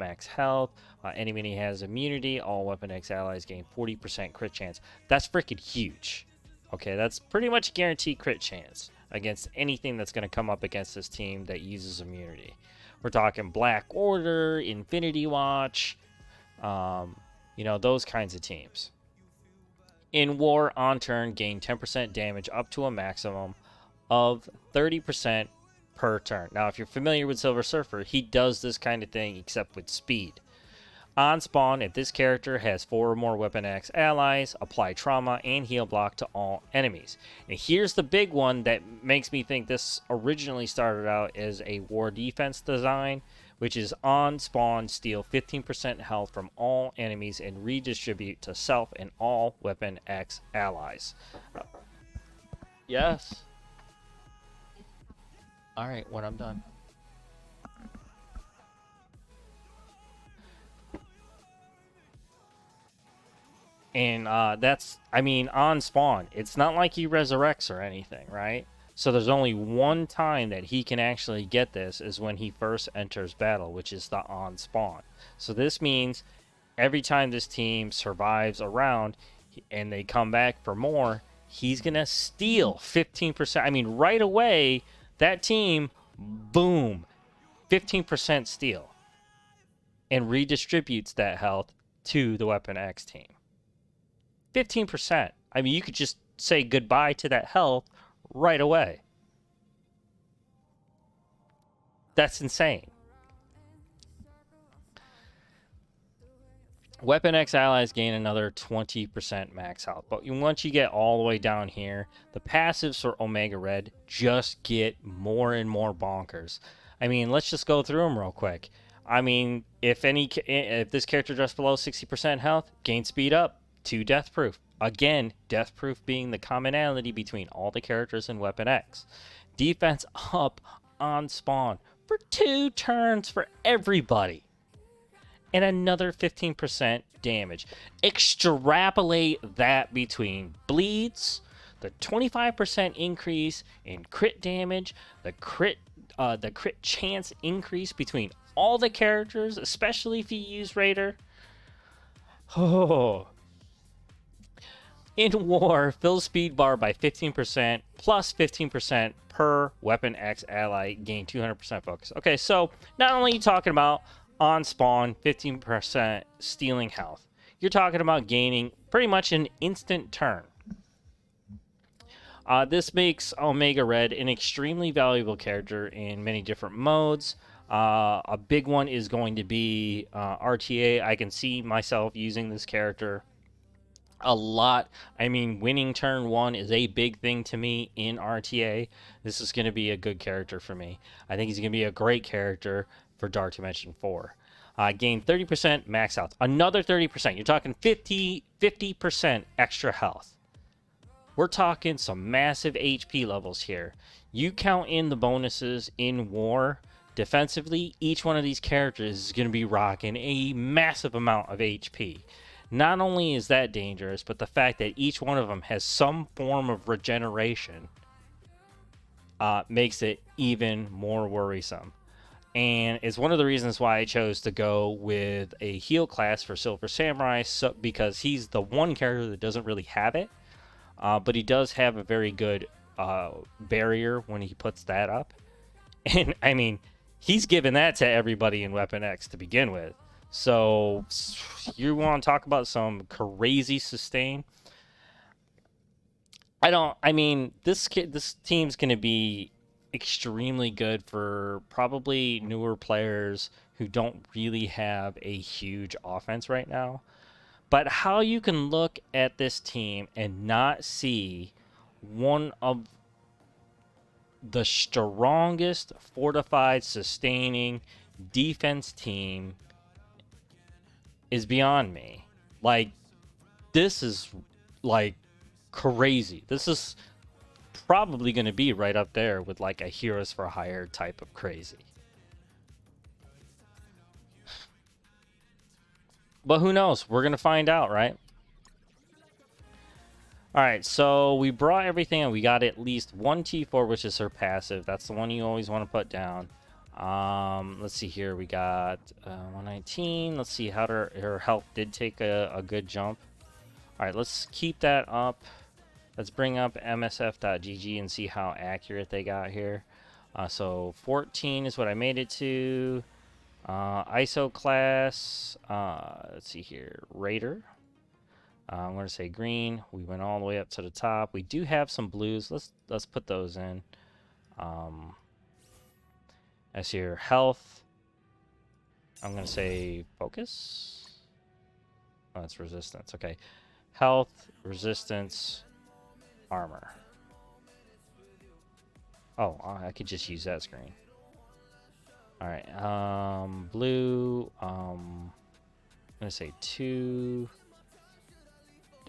Enemy has immunity. All Weapon X allies gain 40% crit chance. That's freaking huge. Okay, that's pretty much guaranteed crit chance against anything that's going to come up against this team that uses immunity. We're talking Black Order, Infinity Watch, you know, those kinds of teams. In war, on turn, gain 10% damage up to a maximum of 30% per turn. Now, if you're familiar with Silver Surfer, he does this kind of thing except with speed. On spawn, if this character has 4 or more Weapon X allies, apply trauma and heal block to all enemies. And here's the big one that makes me think this originally started out as a war defense design, which is on spawn, steal 15% health from all enemies and redistribute to self and all Weapon X allies. Yes. Alright, when I'm done. And that's, I mean, on spawn. It's not like he resurrects or anything, right? So there's only one time that he can actually get this is when he first enters battle, which is the on spawn. So this means every time this team survives a round and they come back for more, he's going to steal 15%. I mean, right away, that team, boom, 15% steal. And redistributes that health to the Weapon X team. 15%. I mean, you could just say goodbye to that health right away. That's insane. Weapon X allies gain another 20% max health. But once you get all the way down here, the passives for Omega Red just get more and more bonkers. I mean, let's just go through them real quick. I mean, if this character drops below 60% health, gain speed up. 2 death proof. Again, death proof being the commonality between all the characters in Weapon X. Defense up on spawn for 2 turns for everybody. And another 15% damage. Extrapolate that between bleeds, the 25% increase in crit damage, the crit chance increase between all the characters, especially if you use Raider. Oh. In war, fill speed bar by 15% plus 15% per weapon X ally, gain 200% focus. Okay, so not only are you talking about on spawn 15% stealing health, you're talking about gaining pretty much an instant turn. This makes Omega Red an extremely valuable character in many different modes. A big one is going to be RTA. I can see myself using this character a lot. I mean, winning turn 1 is a big thing to me in RTA. This is going to be a good character for me. I think he's going to be a great character for Dark Dimension 4. Gain 30% max health. Another 30%. You're talking 50% extra health. We're talking some massive HP levels here. You count in the bonuses in war. Defensively, each one of these characters is going to be rocking a massive amount of HP. Not only is that dangerous, but the fact that each one of them has some form of regeneration makes it even more worrisome. And it's one of the reasons why I chose to go with a heal class for Silver Samurai, because he's the one character that doesn't really have it. But he does have a very good barrier when he puts that up. And, I mean, he's given that to everybody in Weapon X to begin with. So, you want to talk about some crazy sustain? This team's going to be extremely good for probably newer players who don't really have a huge offense right now. But how you can look at this team and not see one of the strongest fortified, sustaining defense team is beyond me. Like, this is, like, crazy. This is probably going to be right up there with, like, a Heroes for Hire type of crazy. But who knows? We're going to find out, right? Alright, so we brought everything and we got at least one T4, which is her passive. That's the one you always want to put down. Let's see here. We got 119. Let's see how her health did take a good jump. Alright, let's keep that up. Let's bring up MSF.gg and see how accurate they got here. So 14 is what I made it to. ISO class, let's see here, Raider. I'm going to say green. We went all the way up to the top. We do have some blues. Let's put those in. As your health, I'm going to say focus. Oh, that's resistance. Okay. Health, resistance, armor. Oh, I could just use that screen. Alright, blue, I'm going to say 2,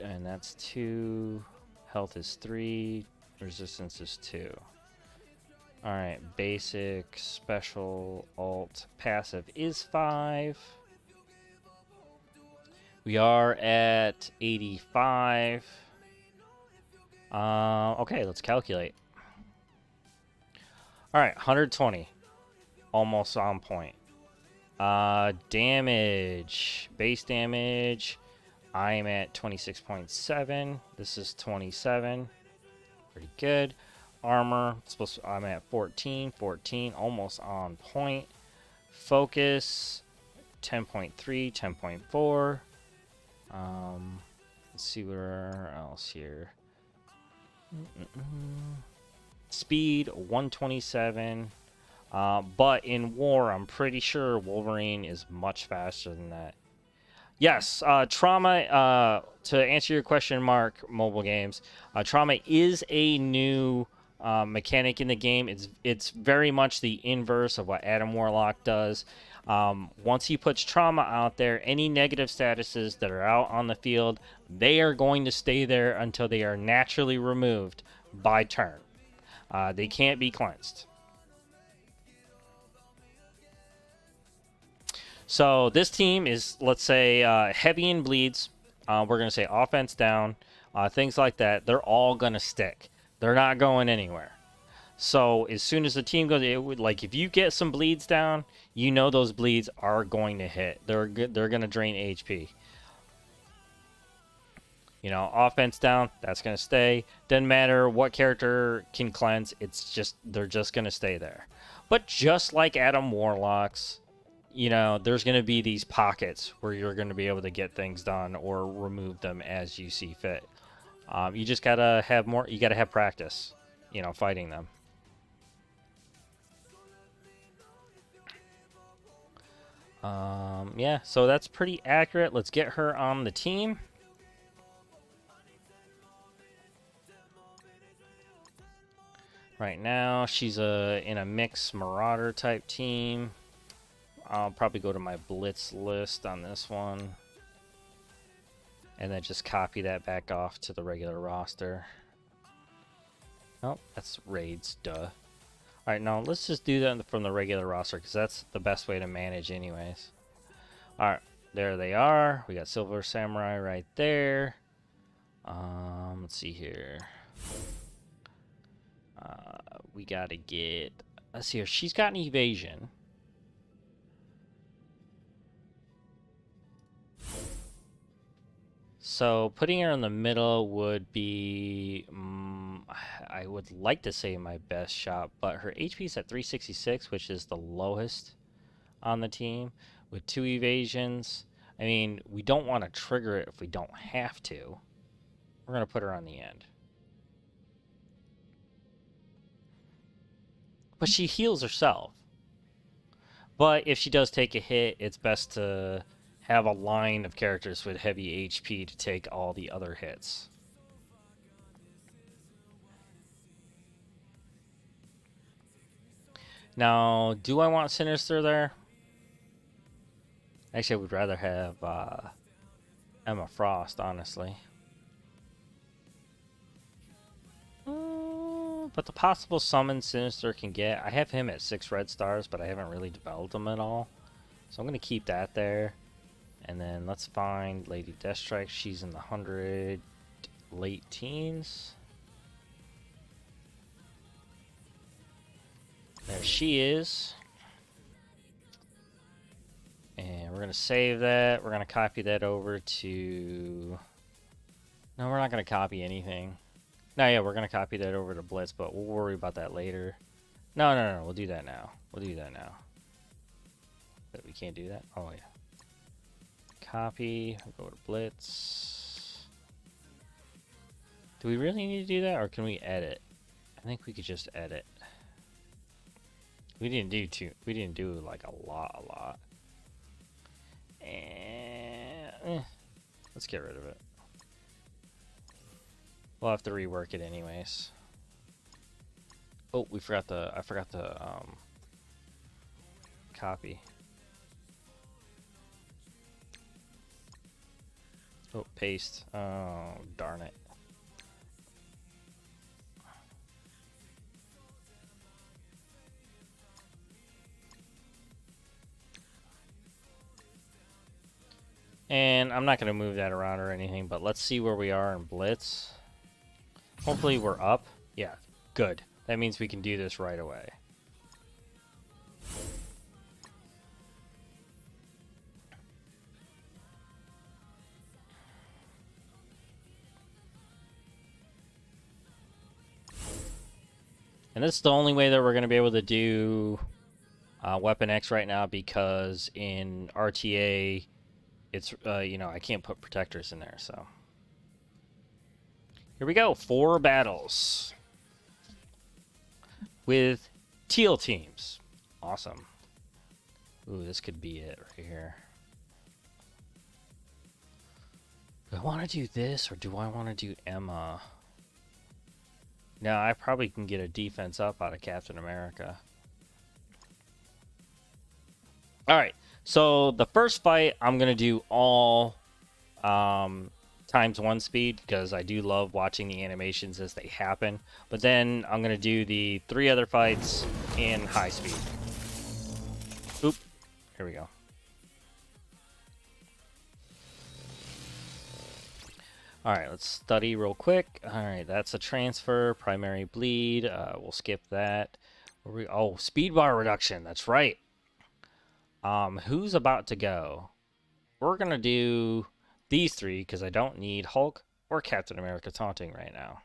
and that's 2, health is 3, resistance is 2. Alright, basic, special, alt, passive is 5. We are at 85. Okay, let's calculate. Alright, 120. Almost on point. Damage. Base damage. I'm at 26.7. This is 27. Pretty good. Armor. I'm at 14. 14. Almost on point. Focus. 10.3. 10.4. Let's see where else here. Speed. 127. But in war, I'm pretty sure Wolverine is much faster than that. Yes, Trauma, to answer your question, Mark, mobile games, Trauma is a new mechanic in the game. It's very much the inverse of what Adam Warlock does. Once he puts Trauma out there, any negative statuses that are out on the field, they are going to stay there until they are naturally removed by turn. They can't be cleansed. So this team is, let's say, heavy in bleeds. We're going to say offense down, things like that. They're all going to stick. They're not going anywhere. So as soon as the team goes, like if you get some bleeds down, you know those bleeds are going to hit. They're going to drain HP. You know, offense down, that's going to stay. Doesn't matter what character can cleanse. They're just going to stay there. But just like Adam Warlock's, you know, there's going to be these pockets where you're going to be able to get things done or remove them as you see fit. You just got to have more, you got to have practice, you know, fighting them. Yeah, so that's pretty accurate. Let's get her on the team. Right now, she's in a mixed Marauder type team. I'll probably go to my Blitz list on this one. And then just copy that back off to the regular roster. Oh, that's raids, duh. Alright, now let's just do that from the regular roster, because that's the best way to manage anyways. Alright, there they are. We got Silver Samurai right there. Let's see here. We gotta get... Let's see here. She's got an evasion. So putting her in the middle would be... I would like to say my best shot, but her HP is at 366, which is the lowest on the team, with 2 evasions. I mean, we don't want to trigger it if we don't have to. We're going to put her on the end. But she heals herself. But if she does take a hit, it's best to have a line of characters with heavy HP to take all the other hits. Now, do I want Sinister there? Actually, I would rather have Emma Frost, honestly. But the possible summon Sinister can get... I have him at 6 red stars, but I haven't really developed him at all. So I'm going to keep that there. And then let's find Lady Deathstrike. She's in the 100 late teens. There she is. And we're going to save that. We're going to copy that over to... No, we're not going to copy anything. No, yeah, we're going to copy that over to Blitz, but we'll worry about that later. No, we'll do that now. We'll do that now. But we can't do that? Oh, yeah. Copy, we'll go to Blitz. Do we really need to do that, or can we edit? I think we could just edit. We didn't do like a lot. And let's get rid of it. We'll have to rework it anyways. Oh, I forgot the copy. Oh, paste. Oh, darn it. And I'm not going to move that around or anything, but let's see where we are in Blitz. Hopefully we're up. Yeah, good. That means we can do this right away. And this is the only way that we're going to be able to do Weapon X right now, because in RTA, it's, you know, I can't put protectors in there, so... Here we go, 4 battles with teal teams. Awesome. Ooh, this could be it right here. Do I want to do this, or do I want to do Emma? No, I probably can get a defense up out of Captain America. Alright, so the first fight, I'm going to do all... ×1 speed, because I do love watching the animations as they happen. But then I'm going to do the 3 other fights in high speed. Oop. Here we go. All right, let's study real quick. All right, that's a transfer, primary bleed. We'll skip that. Oh, speed bar reduction. That's right. Who's about to go? We're gonna do these three because I don't need Hulk or Captain America taunting right now.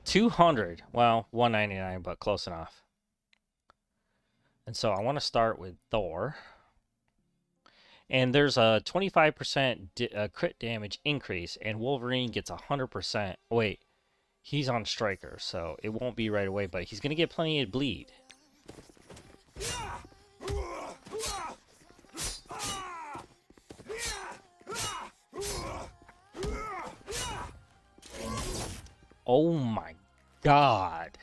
200. Well, 199, but close enough. And so I want to start with Thor. And there's a 25% crit damage increase, and Wolverine gets 100%. Wait, he's on Striker, so it won't be right away, but he's going to get plenty of bleed. Oh my god.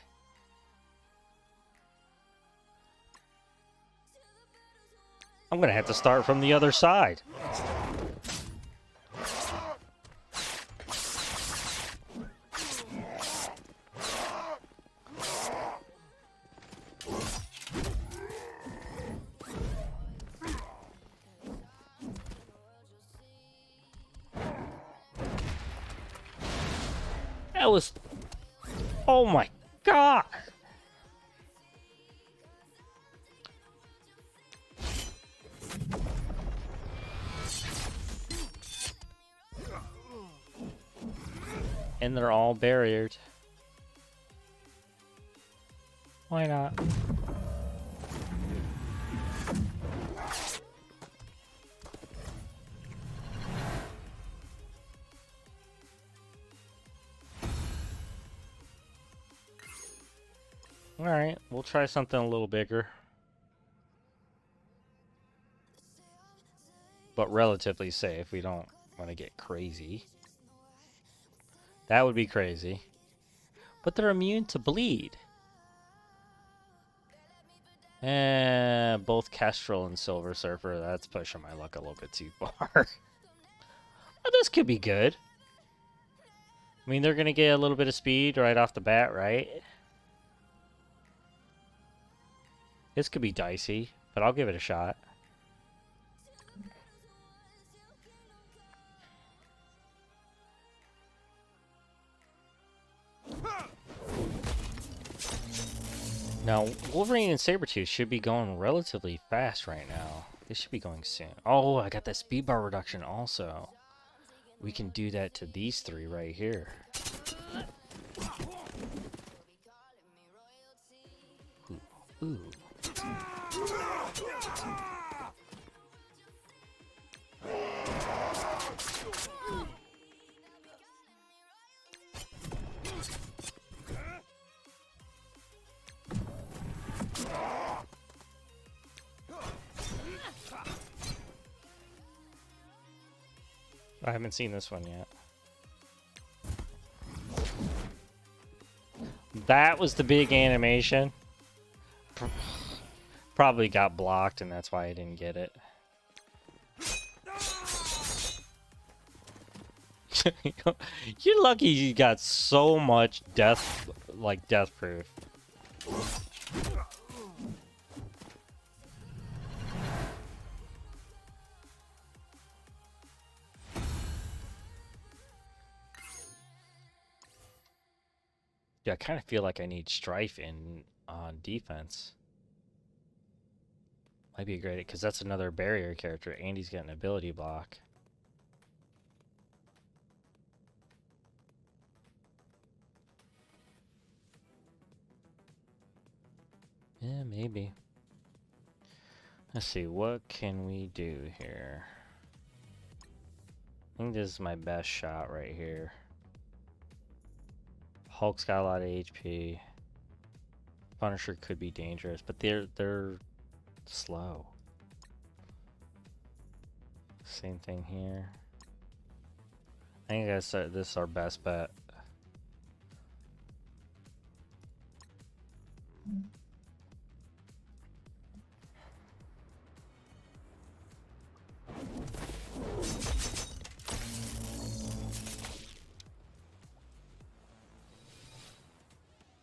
I'm going to have to start from the other side. That was... Oh my god! And they're all barriered. Why not? Alright, we'll try something a little bigger. But relatively safe. We don't want to get crazy. That would be crazy. But they're immune to bleed. Both Kestrel and Silver Surfer. That's pushing my luck a little bit too far. Well, this could be good. I mean, they're going to get a little bit of speed right off the bat, right? This could be dicey, but I'll give it a shot. Now, Wolverine and Sabertooth should be going relatively fast right now. They should be going soon. Oh, I got that speed bar reduction also. We can do that to these three right here. Ooh. Ooh. I haven't seen this one yet. That was the big animation. Probably got blocked, and that's why I didn't get it. You're lucky you got so much death, like death proof. Yeah, I kind of feel like I need Strife in on defense. Might be a great, because that's another barrier character. Andy's got an ability block. Yeah, maybe. Let's see, what can we do here? I think this is my best shot right here. Hulk's got a lot of HP. Punisher could be dangerous, but they're slow. Same thing here. I think this is our best bet.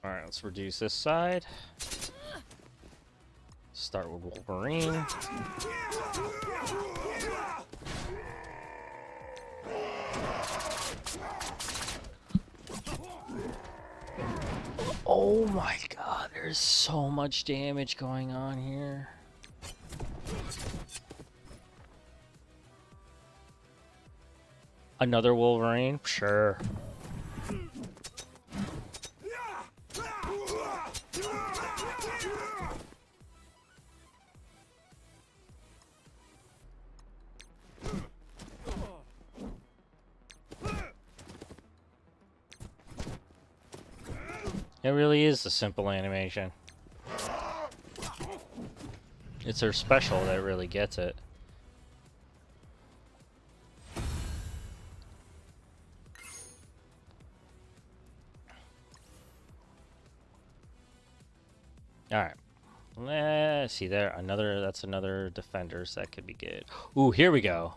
Alright, let's reduce this side. start with Wolverine. Oh my god, there's so much damage going on here. Another Wolverine? Sure. It really is a simple animation. It's her special that really gets it. Alright. Let's see there. That's another defenders. That could be good. Ooh, here we go.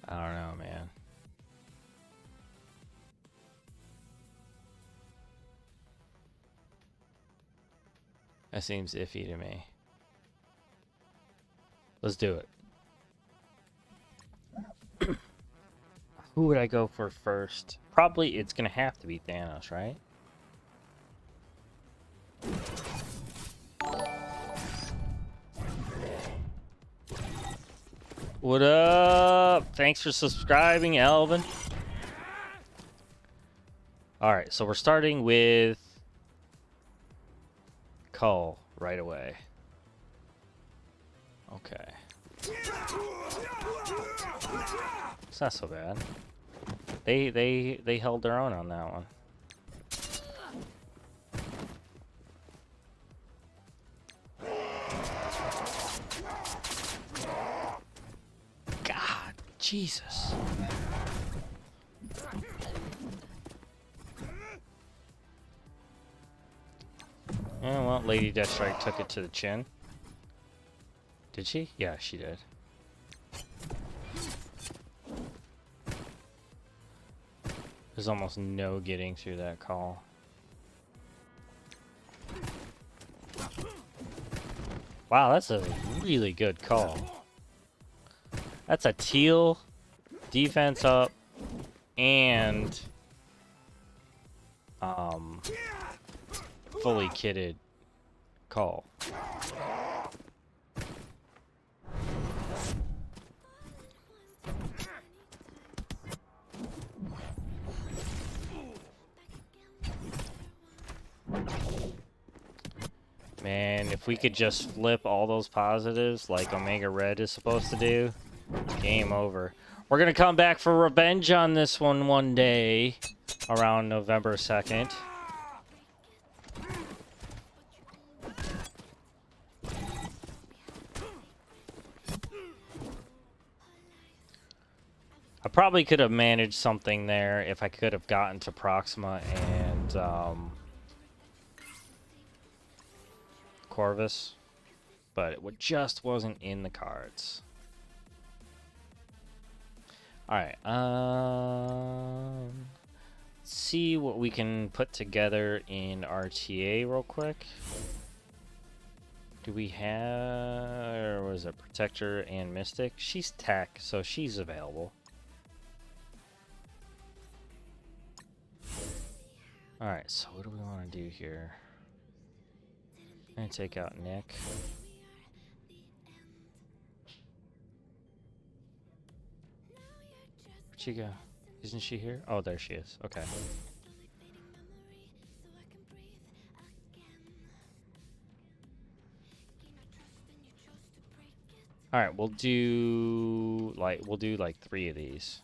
I don't know, man. That seems iffy to me. Let's do it. Who would I go for first? Probably it's gonna have to be Thanos, right? What up? Thanks for subscribing, Alvin. Alright, so we're starting with Cull right away. Okay. It's not so bad. They held their own on that one. God, Jesus. Yeah, well, Lady Deathstrike took it to the chin. Did she? Yeah, she did. There's almost no getting through that call. Wow, that's a really good call. That's a teal, defense up, and fully kitted call. Man, if we could just flip all those positives like Omega Red is supposed to do, game over. We're going to come back for revenge on this one day around November 2nd. I probably could have managed something there if I could have gotten to Proxima and Corvus, but it just wasn't in the cards. Alright, let's see what we can put together in RTA real quick. Do we have, or was it Protector and Mystic? She's tech, so she's available. Alright, so what do we want to do here? I'm gonna take out Nick. Where'd she go? Isn't she here? Oh, there she is. Okay. Alright, we'll do like 3 of these.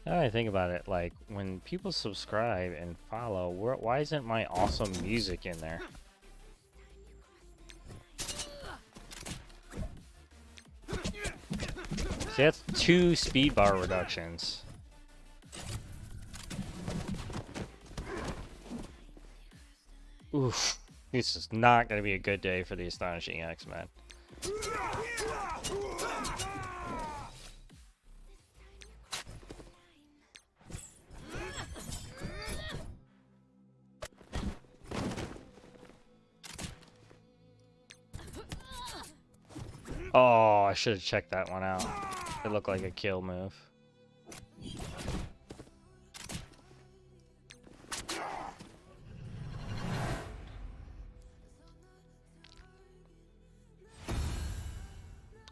Now I think about it, like, when people subscribe and follow, why isn't my awesome music in there? See, that's 2 speed bar reductions. Oof. This is not going to be a good day for the Astonishing X-Men. Oh, I should have checked that one out. It looked like a kill move.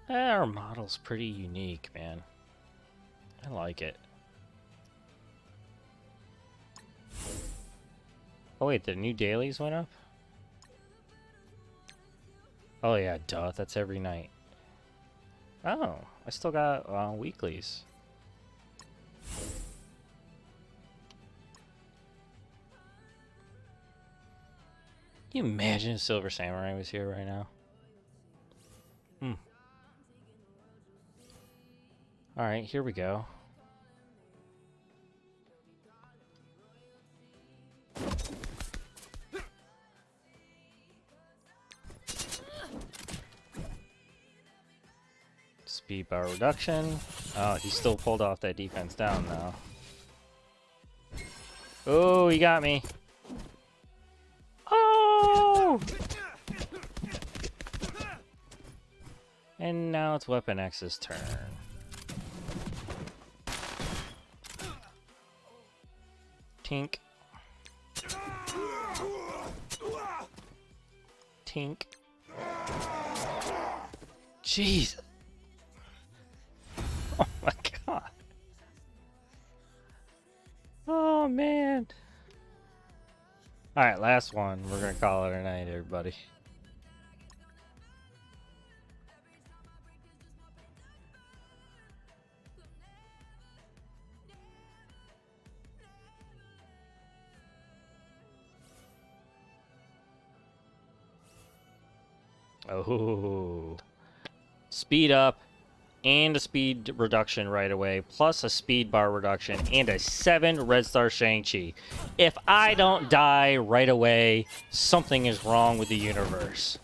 Our model's pretty unique, man. I like it. Oh wait, the new dailies went up? Oh yeah, duh, that's every night. Oh, I still got weeklies. Can you imagine if Silver Samurai was here right now? Alright, here we go. Speed bar reduction. Oh, he still pulled off that defense down now. Oh, he got me. Oh! And now it's Weapon X's turn. Tink. Tink. Jeez. Oh my god. Oh man. Alright, last one. We're gonna call it a night, everybody. Oh, speed up and a speed reduction right away, plus a speed bar reduction and a 7 red star Shang-Chi. If I don't die right away, something is wrong with the universe.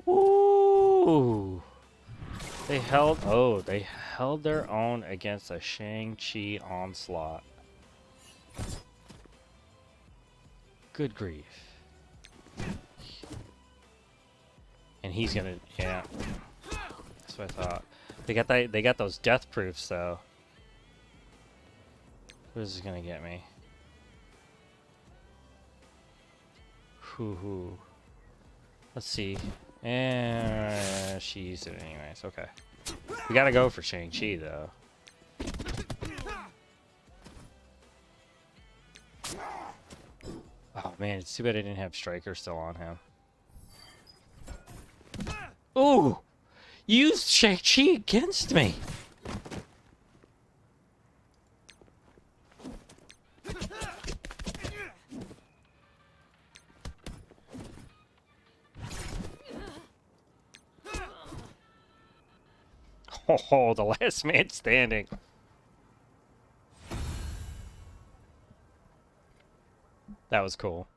Ooh. They held their own against a Shang-Chi onslaught. Good grief. And he's gonna, yeah. That's what I thought. They got those death proofs though. What is this gonna get me? Hoo. Let's see. And she used it anyways. Okay. We gotta go for Shang-Chi though. Oh man, it's too bad I didn't have Stryker still on him. Ooh! Use Shang-Chi against me! Oh, the last man standing. That was cool.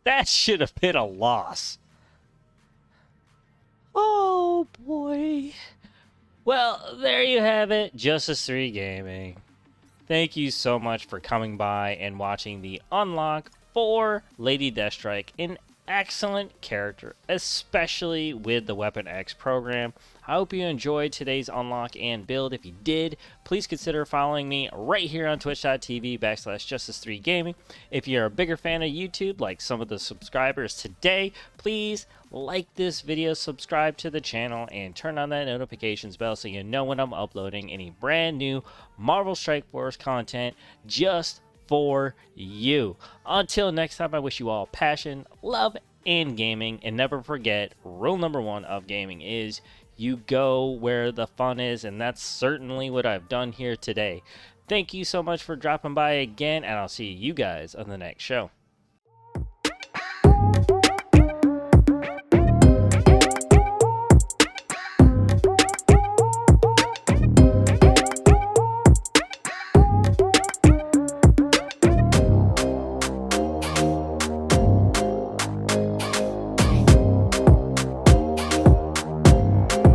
That should have been a loss. Oh, boy. Well, there you have it. Justice 3 Gaming. Thank you so much for coming by and watching the unlock for Lady Deathstrike in excellent character, especially with the Weapon X program. I hope you enjoyed today's unlock and build. If you did, please consider following me right here on twitch.tv/Justice3Gaming. If you're a bigger fan of YouTube, like some of the subscribers today, please like this video, subscribe to the channel, and turn on that notifications bell so you know when I'm uploading any brand new Marvel Strike Force content just for you. Until next time, I wish you all passion, love, and gaming. And never forget, rule number one of gaming is you go where the fun is, and that's certainly what I've done here today. Thank you so much for dropping by again, and I'll see you guys on the next show.